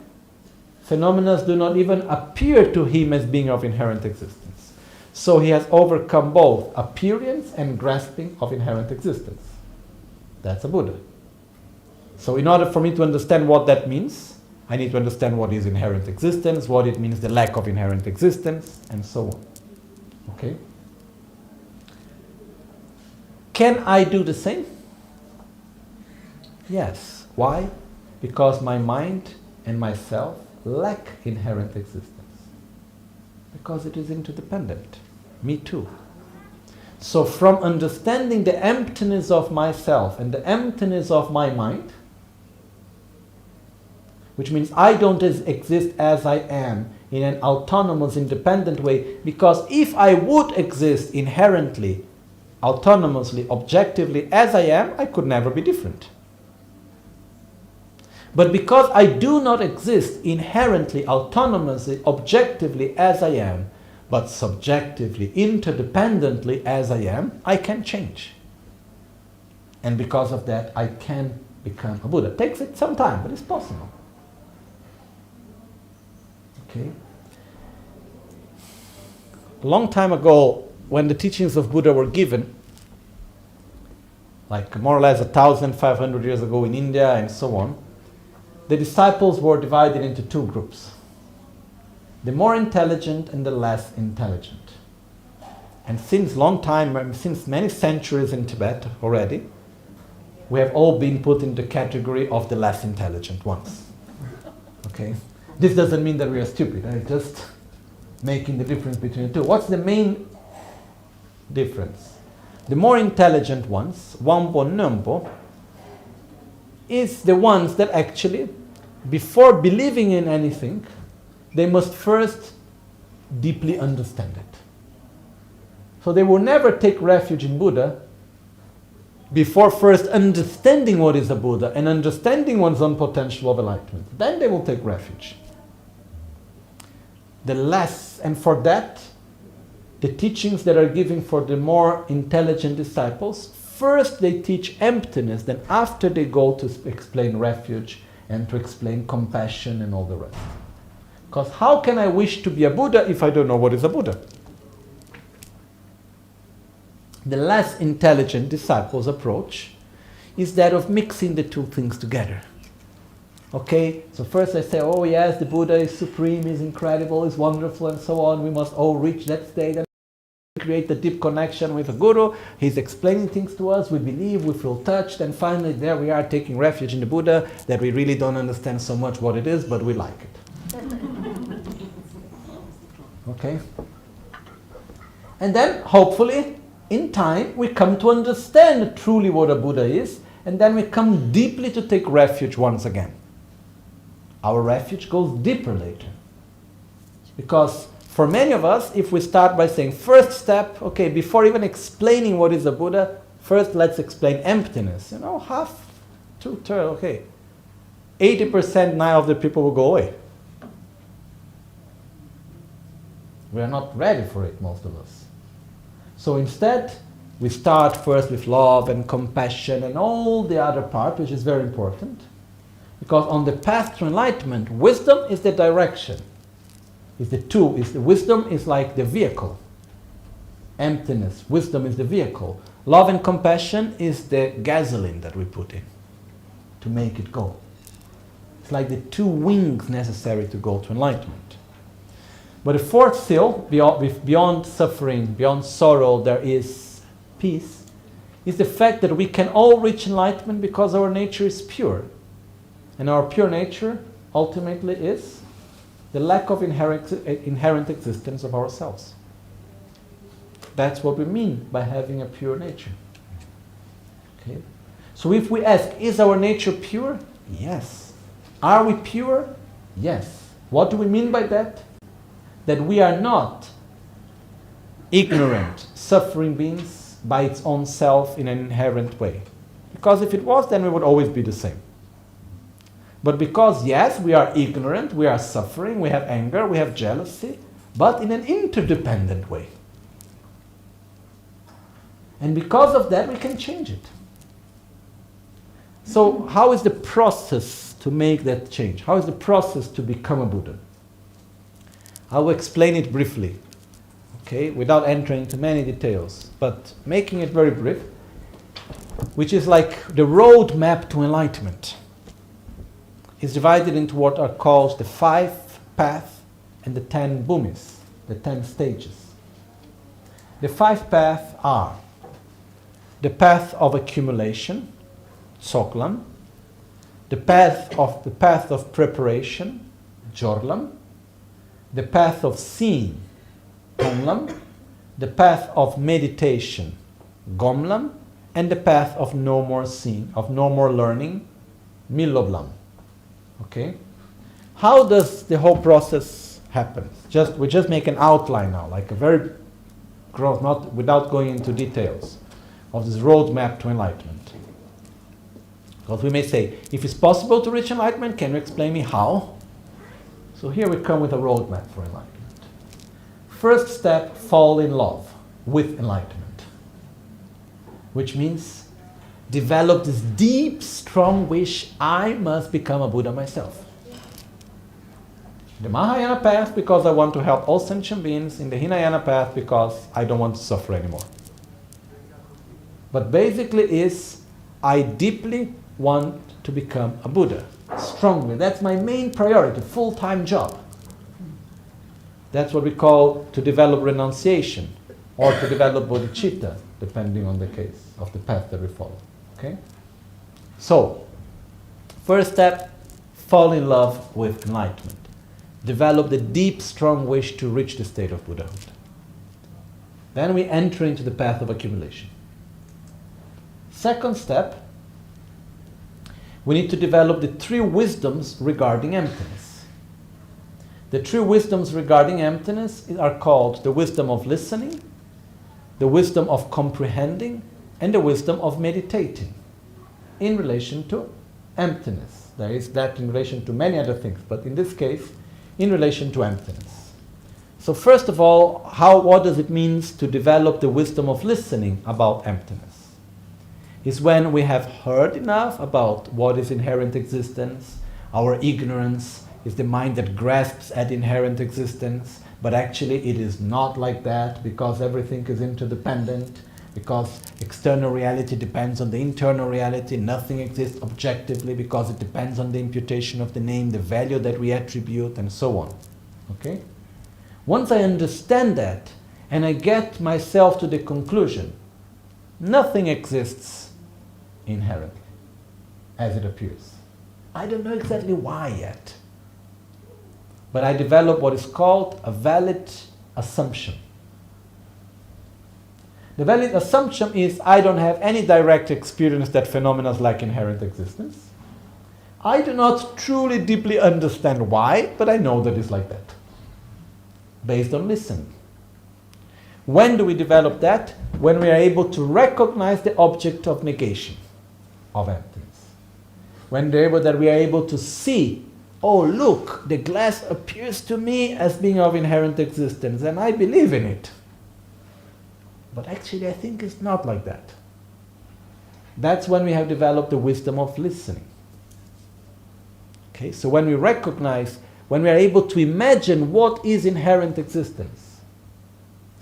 phenomena do not even appear to him as being of inherent existence. So he has overcome both appearance and grasping of inherent existence. That's a Buddha. So in order for me to understand what that means, I need to understand what is inherent existence, what it means, the lack of inherent existence, and so on. Okay? Can I do the same? Yes. Why? Because my mind and myself lack inherent existence. Because it is interdependent. Me too. So from understanding the emptiness of myself and the emptiness of my mind, which means I don't exist as I am in an autonomous, independent way, because if I would exist inherently, autonomously, objectively as I am, I could never be different. But because I do not exist inherently, autonomously, objectively as I am, but subjectively, interdependently as I am, I can change. And because of that, I can become a Buddha. It takes it some time, but it's possible. Okay? A long time ago, when the teachings of Buddha were given, like more or less 1,500 years ago in India and so on, the disciples were divided into two groups. The more intelligent and the less intelligent. And since long time, since many centuries in Tibet already, we have all been put in the category of the less intelligent ones. Okay? This doesn't mean that we are stupid. It's just making the difference between the two. What's the main difference? The more intelligent ones, Wampo Nampo, is the ones that actually, before believing in anything, they must first deeply understand it. So they will never take refuge in Buddha before first understanding what is a Buddha and understanding one's own potential of enlightenment. Then they will take refuge. The less, and for that, the teachings that are given for the more intelligent disciples, first they teach emptiness, then after they go to explain refuge and to explain compassion and all the rest. Because how can I wish to be a Buddha if I don't know what is a Buddha? The less intelligent disciples' approach is that of mixing the two things together. Okay, so first I say, oh yes, the Buddha is supreme, is incredible, is wonderful, and so on. We must all reach that state and create a deep connection with a guru. He's explaining things to us, we believe, we feel touched, and finally there we are taking refuge in the Buddha that we really don't understand so much what it is, but we like it. Okay? And then, hopefully, in time, we come to understand truly what a Buddha is, and then we come deeply to take refuge once again. Our refuge goes deeper later. Because for many of us, if we start by saying, first step, okay, before even explaining what is a Buddha, first let's explain emptiness. You know, half, two-thirds, okay. 80% now of the people will go away. We are not ready for it, most of us. So instead, we start first with love and compassion and all the other part, which is very important. Because on the path to enlightenment, wisdom is the direction. Is the tool. Wisdom is like the vehicle. Emptiness, wisdom is the vehicle. Love and compassion is the gasoline that we put in to make it go. It's like the two wings necessary to go to enlightenment. But the fourth seal, beyond suffering, beyond sorrow, there is peace, is the fact that we can all reach enlightenment because our nature is pure. And our pure nature, ultimately, is the lack of inherent existence of ourselves. That's what we mean by having a pure nature. Okay? So if we ask, is our nature pure? Yes. Are we pure? Yes. What do we mean by that? That we are not ignorant, suffering beings by its own self in an inherent way. Because if it was, then we would always be the same. But because, yes, we are ignorant, we are suffering, we have anger, we have jealousy, but in an interdependent way. And because of that, we can change it. So how is the process to make that change? How is the process to become a Buddha? I will explain it briefly, okay, without entering into many details, but making it very brief, which is like the road map to enlightenment. It's divided into what are called the 5 paths and the 10 bhumis, the 10 stages. The 5 paths are the path of accumulation, tsoklam, the path of preparation, jorlam, the path of seeing, tonglam, the path of meditation, gomlam, and the path of no more seeing, of no more learning, miloblam. Okay? How does the whole process happen? We just make an outline now, like a very gross, not without going into details of this roadmap to enlightenment. Because we may say, if it's possible to reach enlightenment, can you explain me how? So here we come with a roadmap for enlightenment. First step, fall in love with enlightenment. Which means develop this deep, strong wish, I must become a Buddha myself. The Mahayana path because I want to help all sentient beings, in the Hinayana path because I don't want to suffer anymore. But basically is, I deeply want to become a Buddha, strongly. That's my main priority, full-time job. That's what we call to develop renunciation, or to develop bodhicitta, depending on the case of the path that we follow. Okay? So, first step, fall in love with enlightenment. Develop the deep, strong wish to reach the state of Buddhahood. Then we enter into the path of accumulation. Second step, we need to develop the 3 wisdoms regarding emptiness. The 3 wisdoms regarding emptiness are called the wisdom of listening, the wisdom of comprehending, and the wisdom of meditating in relation to emptiness. There is that in relation to many other things, but in this case, in relation to emptiness. So first of all, what does it mean to develop the wisdom of listening about emptiness? Is when we have heard enough about what is inherent existence, our ignorance is the mind that grasps at inherent existence, but actually it is not like that because everything is interdependent, because external reality depends on the internal reality, nothing exists objectively because it depends on the imputation of the name, the value that we attribute, and so on. Okay? Once I understand that, and I get myself to the conclusion, nothing exists inherently, as it appears. I don't know exactly why yet, but I develop what is called a valid assumption. The valid assumption is I don't have any direct experience that phenomena lack inherent existence. I do not truly deeply understand why, but I know that it's like that, based on listening. When do we develop that? When we are able to recognize the object of negation, of emptiness. When we are able to see, oh look, the glass appears to me as being of inherent existence, and I believe in it. But actually I think it's not like that. That's when we have developed the wisdom of listening. Okay, so when we recognize, when we are able to imagine what is inherent existence,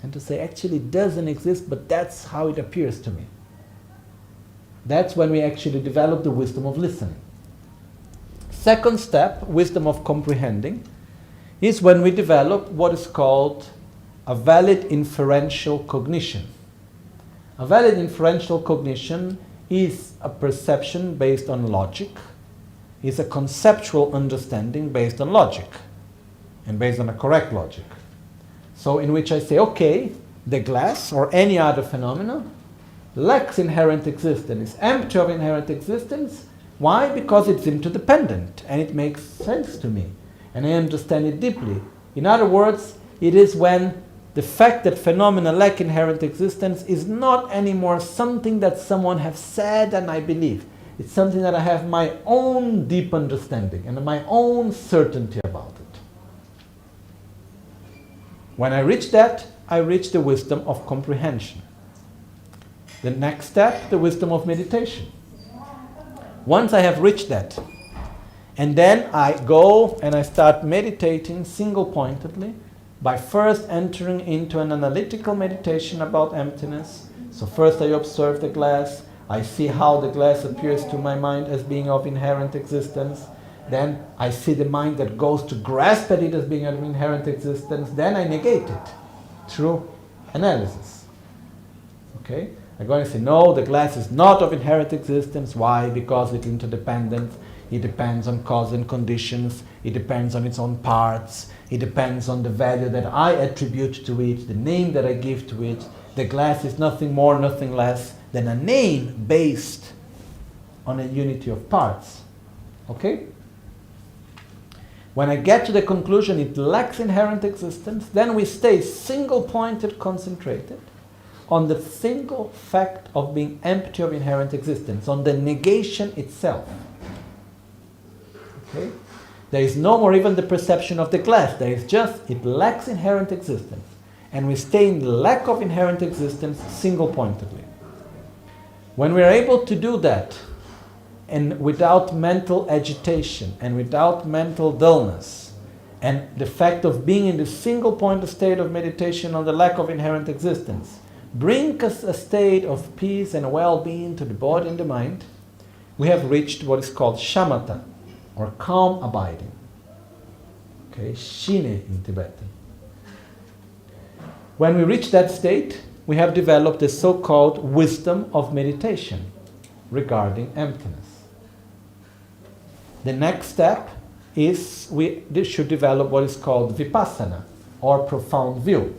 and to say actually it doesn't exist, but that's how it appears to me. That's when we actually develop the wisdom of listening. Second step, wisdom of comprehending, is when we develop what is called a valid inferential cognition. A valid inferential cognition is a perception based on logic, is a conceptual understanding based on logic, and based on a correct logic. So in which I say, okay, the glass or any other phenomena lacks inherent existence, is empty of inherent existence. Why? Because it's interdependent, and it makes sense to me, and I understand it deeply. In other words, it is when the fact that phenomena lack inherent existence is not anymore something that someone has said and I believe. It's something that I have my own deep understanding and my own certainty about it. When I reach that, I reach the wisdom of comprehension. The next step, the wisdom of meditation. Once I have reached that, and then I go and I start meditating single-pointedly by first entering into an analytical meditation about emptiness. So first I observe the glass, I see how the glass appears to my mind as being of inherent existence. Then I see the mind that goes to grasp at it as being of inherent existence. Then I negate it through analysis. Okay? I'm going to say, no, the glass is not of inherent existence. Why? Because it's interdependent. It depends on cause and conditions. It depends on its own parts. It depends on the value that I attribute to it, the name that I give to it. The glass is nothing more, nothing less than a name based on a unity of parts. Okay? When I get to the conclusion it lacks inherent existence, then we stay single-pointed, concentrated on the single fact of being empty of inherent existence, on the negation itself. Okay? There is no more even the perception of the glass. There is just, it lacks inherent existence. And we stay in the lack of inherent existence single-pointedly. When we are able to do that, and without mental agitation, and without mental dullness, and the fact of being in the single-pointed state of meditation on the lack of inherent existence, bring us a state of peace and well-being to the body and the mind, we have reached what is called shamatha, or calm abiding. Okay, shine in Tibetan. When we reach that state, we have developed the so-called wisdom of meditation regarding emptiness. The next step is we should develop what is called vipassana, or profound view,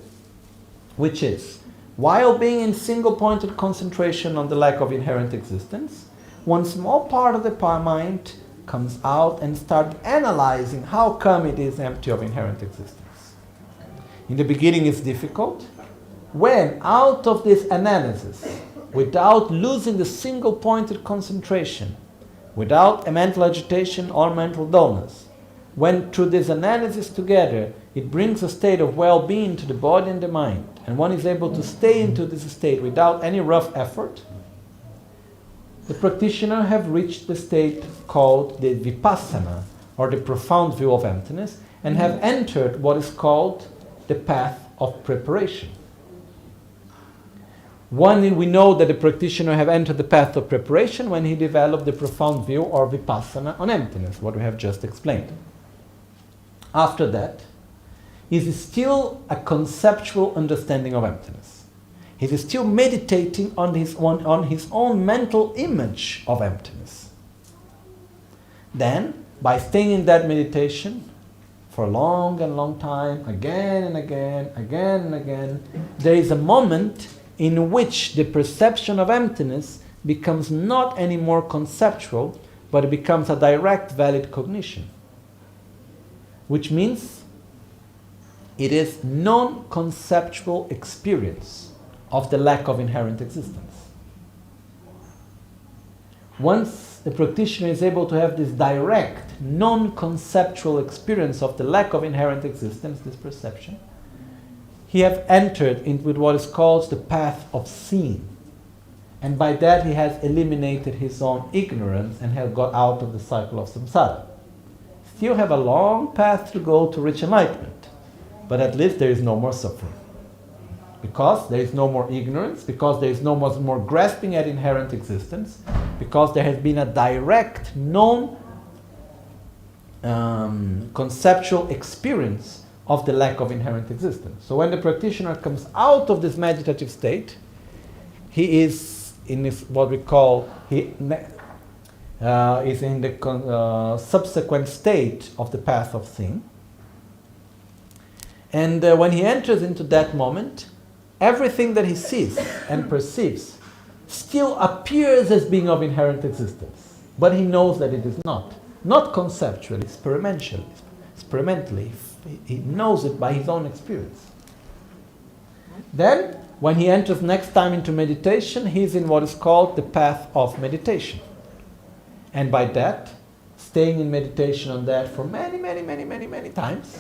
which is, while being in single-pointed concentration on the lack of inherent existence, one small part of the mind comes out and starts analyzing how come it is empty of inherent existence. In the beginning it's difficult. When out of this analysis, without losing the single-pointed concentration, without a mental agitation or mental dullness, when through this analysis together it brings a state of well-being to the body and the mind, and one is able to stay into this state without any rough effort, the practitioner have reached the state called the vipassana, or the profound view of emptiness, and have entered what is called the path of preparation. We know that the practitioner have entered the path of preparation when he developed the profound view or vipassana on emptiness, what we have just explained. After that, he is still a conceptual understanding of emptiness. He is still meditating on his own mental image of emptiness. Then, by staying in that meditation for a long and long time, again and again, again and again, there is a moment in which the perception of emptiness becomes not anymore conceptual, but it becomes a direct, valid cognition. Which means it is non-conceptual experience of the lack of inherent existence. Once the practitioner is able to have this direct, non-conceptual experience of the lack of inherent existence, this perception, he have entered into what is called the path of seeing. And by that he has eliminated his own ignorance and has got out of the cycle of samsara. Still have a long path to go to reach enlightenment, but at least there is no more suffering. Because there is no more ignorance, because there is no more grasping at inherent existence, because there has been a direct, conceptual experience of the lack of inherent existence. So when the practitioner comes out of this meditative state, he is in this, what we call, is in the subsequent state of the path of seeing. And when he enters into that moment, everything that he sees and perceives still appears as being of inherent existence. But he knows that it is not. Not conceptually, experimentally. He knows it by his own experience. Then, when he enters next time into meditation, he is in what is called the path of meditation. And by that, staying in meditation on that for many times,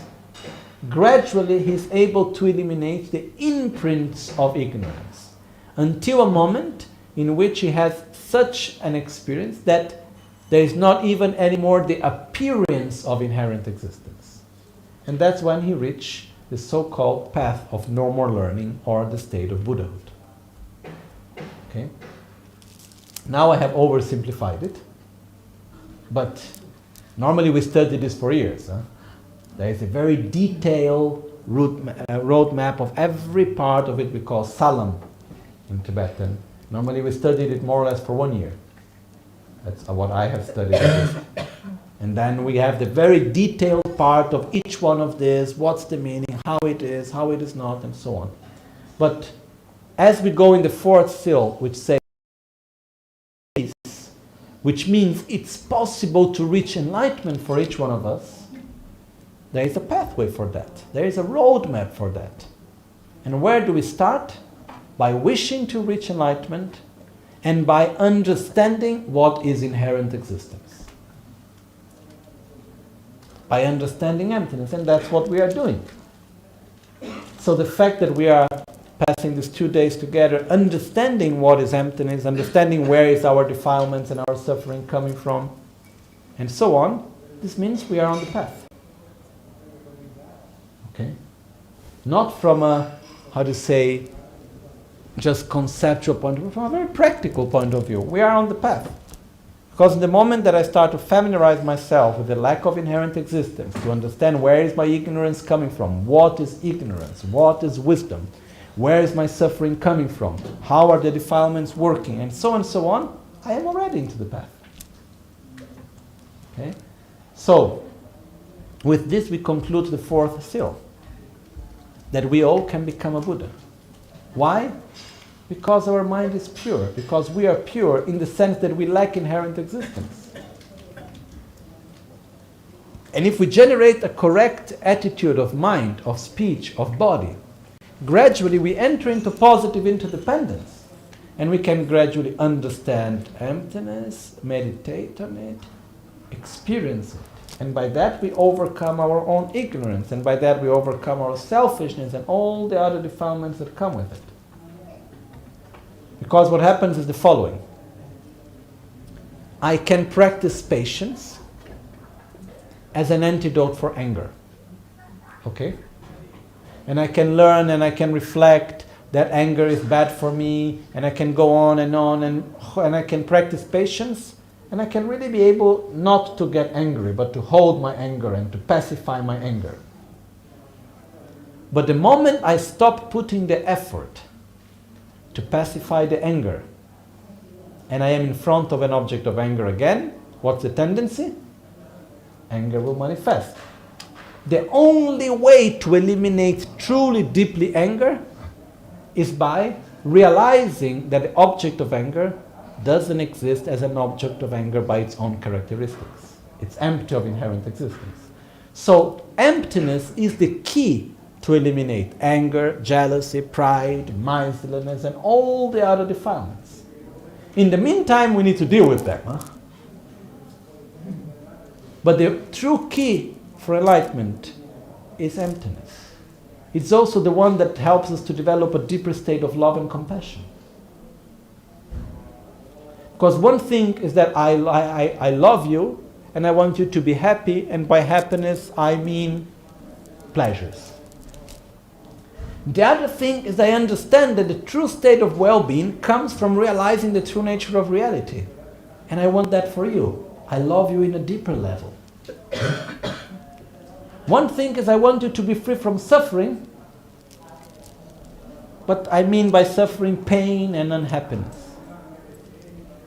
gradually he is able to eliminate the imprints of ignorance, until a moment in which he has such an experience that there is not even anymore the appearance of inherent existence. And that's when he reached the so-called path of no more learning, or the state of Buddhahood. Okay? Now I have oversimplified it, but normally we study this for years. There is a very detailed roadmap of every part of it we call salam in Tibetan. Normally we studied it more or less for 1 year. That's what I have studied. And then we have the very detailed part of each one of this, what's the meaning, how it is not, and so on. But as we go in the fourth seal, which says, which means it's possible to reach enlightenment for each one of us, there is a pathway for that. There is a roadmap for that. And where do we start? By wishing to reach enlightenment and by understanding what is inherent existence. By understanding emptiness, and that's what we are doing. So the fact that we are passing these 2 days together, understanding what is emptiness, understanding where is our defilements and our suffering coming from, and so on, this means we are on the path. Okay? Not from a, just conceptual point of view, from a very practical point of view. We are on the path. Because in the moment that I start to familiarize myself with the lack of inherent existence, to understand where is my ignorance coming from, what is ignorance, what is wisdom, where is my suffering coming from, how are the defilements working, and so on, I am already into the path. Okay? So, with this we conclude the fourth seal, that we all can become a Buddha. Why? Because our mind is pure, because we are pure in the sense that we lack inherent existence. And if we generate a correct attitude of mind, of speech, of body, gradually we enter into positive interdependence, and we can gradually understand emptiness, meditate on it, experience it. And by that we overcome our own ignorance, and by that we overcome our selfishness and all the other defilements that come with it. Because what happens is the following. I can practice patience as an antidote for anger. Okay? And I can learn and I can reflect that anger is bad for me, and I can go on, and I can practice patience, and I can really be able not to get angry, but to hold my anger and to pacify my anger. But the moment I stop putting the effort to pacify the anger, and I am in front of an object of anger again, what's the tendency? Anger will manifest. The only way to eliminate truly deeply anger is by realizing that the object of anger doesn't exist as an object of anger by its own characteristics. It's empty of inherent existence. So emptiness is the key to eliminate anger, jealousy, pride, miserliness, and all the other defilements. In the meantime, we need to deal with them. But the true key for enlightenment is emptiness. It's also the one that helps us to develop a deeper state of love and compassion. Because one thing is that I love you and I want you to be happy, and by happiness I mean pleasures. The other thing is I understand that the true state of well-being comes from realizing the true nature of reality. And I want that for you. I love you in a deeper level. One thing is I want you to be free from suffering, but I mean by suffering pain and unhappiness.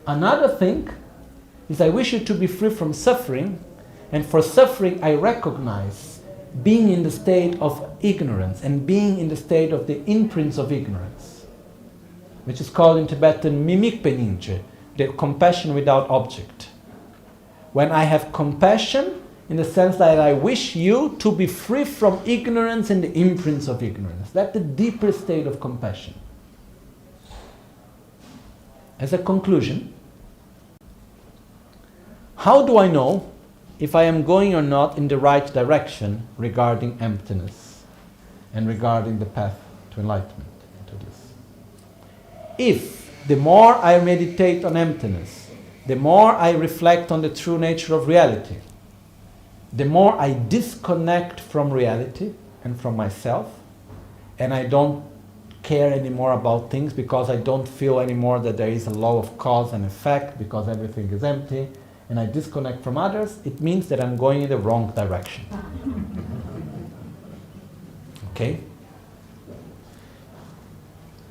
Another thing is I wish you to be free from suffering, and for suffering I recognize being in the state of ignorance and being in the state of the imprints of ignorance, which is called in Tibetan mimik peninche, the compassion without object. When I have compassion in the sense that I wish you to be free from ignorance and the imprints of ignorance. That's the deeper state of compassion. As a conclusion, how do I know if I am going or not in the right direction regarding emptiness and regarding the path to enlightenment? Into this. If the more I meditate on emptiness, the more I reflect on the true nature of reality, the more I disconnect from reality and from myself, and I don't care anymore about things because I don't feel anymore that there is a law of cause and effect because everything is empty, and I disconnect from others, it means that I'm going in the wrong direction. Okay?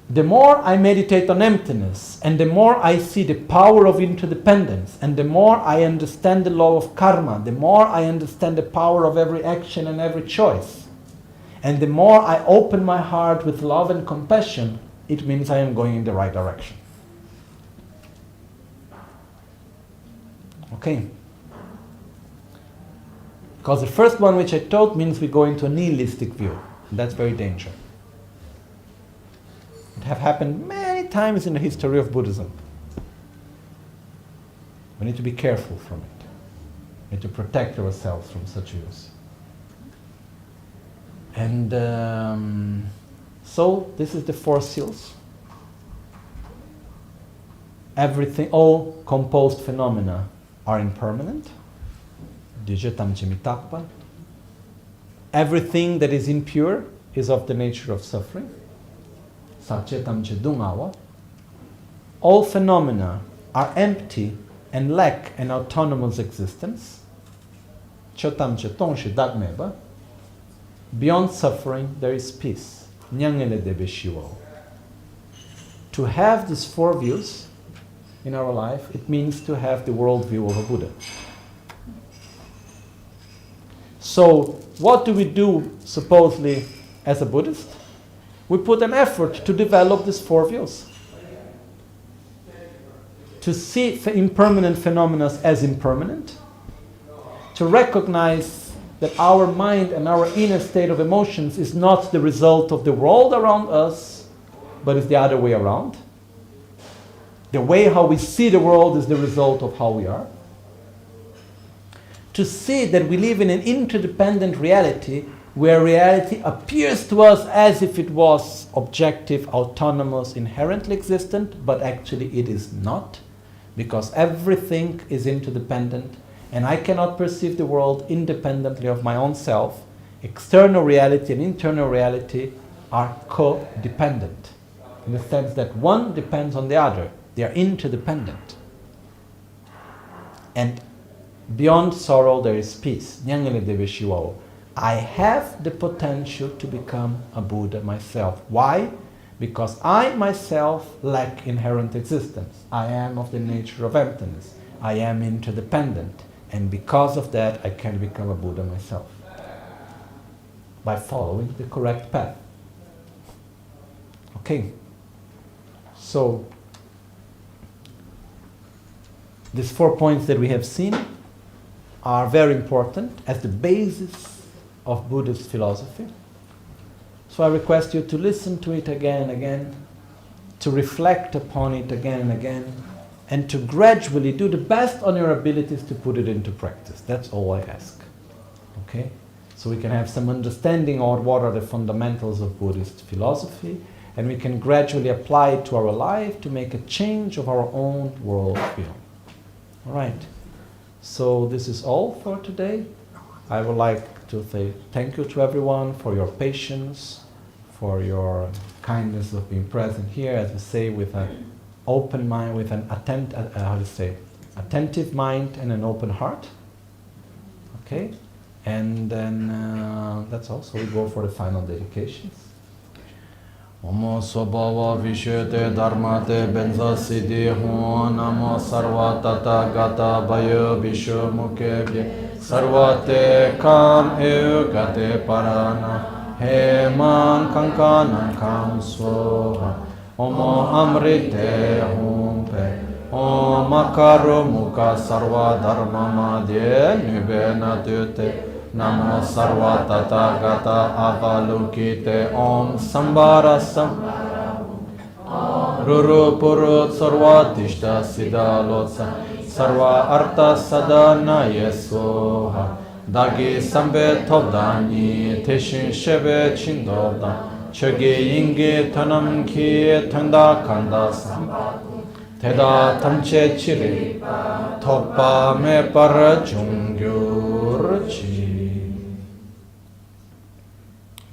The more I meditate on emptiness, and the more I see the power of interdependence, and the more I understand the law of karma, the more I understand the power of every action and every choice, and the more I open my heart with love and compassion, it means I am going in the right direction. Okay? Because the first one which I taught means we go into a nihilistic view. And that's very dangerous. It have happened many times in the history of Buddhism. We need to be careful from it. We need to protect ourselves from such views. And so this is the 4 seals. Everything, all composed phenomena are impermanent. Everything that is impure is of the nature of suffering. All phenomena are empty and lack an autonomous existence. Beyond suffering, there is peace. To have these 4 views in our life, it means to have the worldview of a Buddha. So, what do we do, supposedly, as a Buddhist? We put an effort to develop these 4 views. To see impermanent phenomena as impermanent. To recognize that our mind and our inner state of emotions is not the result of the world around us, but is the other way around. The way how we see the world is the result of how we are. To see that we live in an interdependent reality where reality appears to us as if it was objective, autonomous, inherently existent, but actually it is not, because everything is interdependent, and I cannot perceive the world independently of my own self. External reality and internal reality are codependent, in the sense that one depends on the other. They are interdependent. And beyond sorrow there is peace. I have the potential to become a Buddha myself. Why? Because I myself lack inherent existence. I am of the nature of emptiness. I am interdependent. And because of that, I can become a Buddha myself. By following the correct path. Okay. So, these 4 points that we have seen are very important as the basis of Buddhist philosophy. So I request you to listen to it again and again, to reflect upon it again and again, and to gradually do the best on your abilities to put it into practice. That's all I ask. Okay? So we can have some understanding of what are the fundamentals of Buddhist philosophy, and we can gradually apply it to our life to make a change of our own worldview. All right. So this is all for today. I would like to say thank you to everyone for your patience, for your kindness of being present here, as we say, with an open mind, with an attentive mind and an open heart. Okay? And then that's all. So we go for the final dedications. Omo Swabhava Vishyate Dharmate Benza Siddhi Ho Namo Sarva Tata Gata Bhaya Vishwa Mukhe Sarvate Kam Ev Gate Parana He Man Kankanam Kam Swaha Omo Amrite Humpe Om Akaro Mukha Sarva Dharma Madhye Nubena Tute Namo Sarva Tata Gata Avalokite Om Sambara Ruru Purut Sarva Tishta Siddha Lotsa Sarva Arta Sadana Yesoha Dagi Sambe Tobdani Teshin Shebe Chindobda Choge yinge tanam ki tanda kanda sambadu. Teda tamche chiri. Topa me para chungyurchi.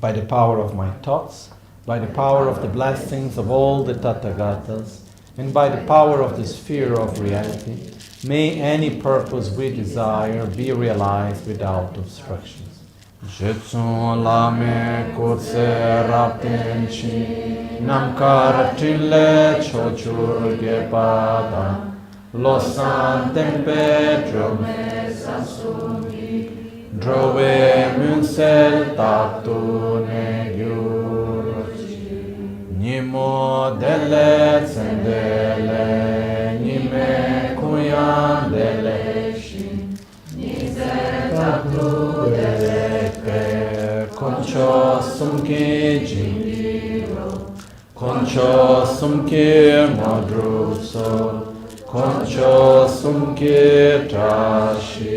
By the power of my thoughts, by the power of the blessings of all the Tathagatas, and by the power of the sphere of reality, may any purpose we desire be realized without obstructions. Jetsun lame kutse rapten chi namkar tille chochur gepada losan tempe drome sasungi drove munsel taktu ne gyurchi nimo dele tsendele nime kuyan dele shin nize taktu dele Concho sumke jingiro, concho sumke madruso, concho sumke tashisho.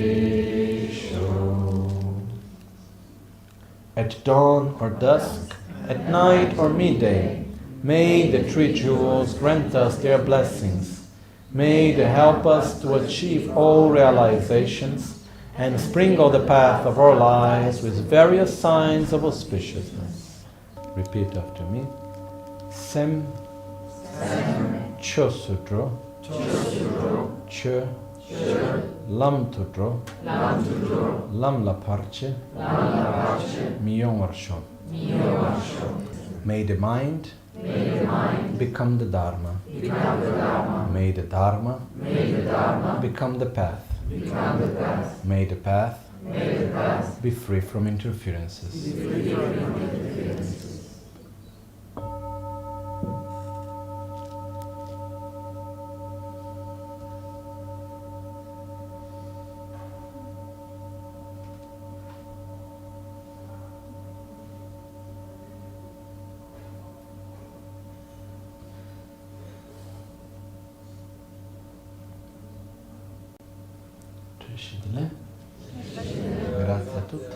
At dawn or dusk, at night or midday, may the three jewels grant us their blessings. May they help us to achieve all realizations and sprinkle the path of our lives with various signs of auspiciousness. Repeat after me. Sem Chosudro Che Lam Tudro Lam La Parche Miyong Arshon. May the mind become the Dharma. May the Dharma become the path. May the path be free from interferences. Grazie a tutti.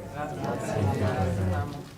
Grazie.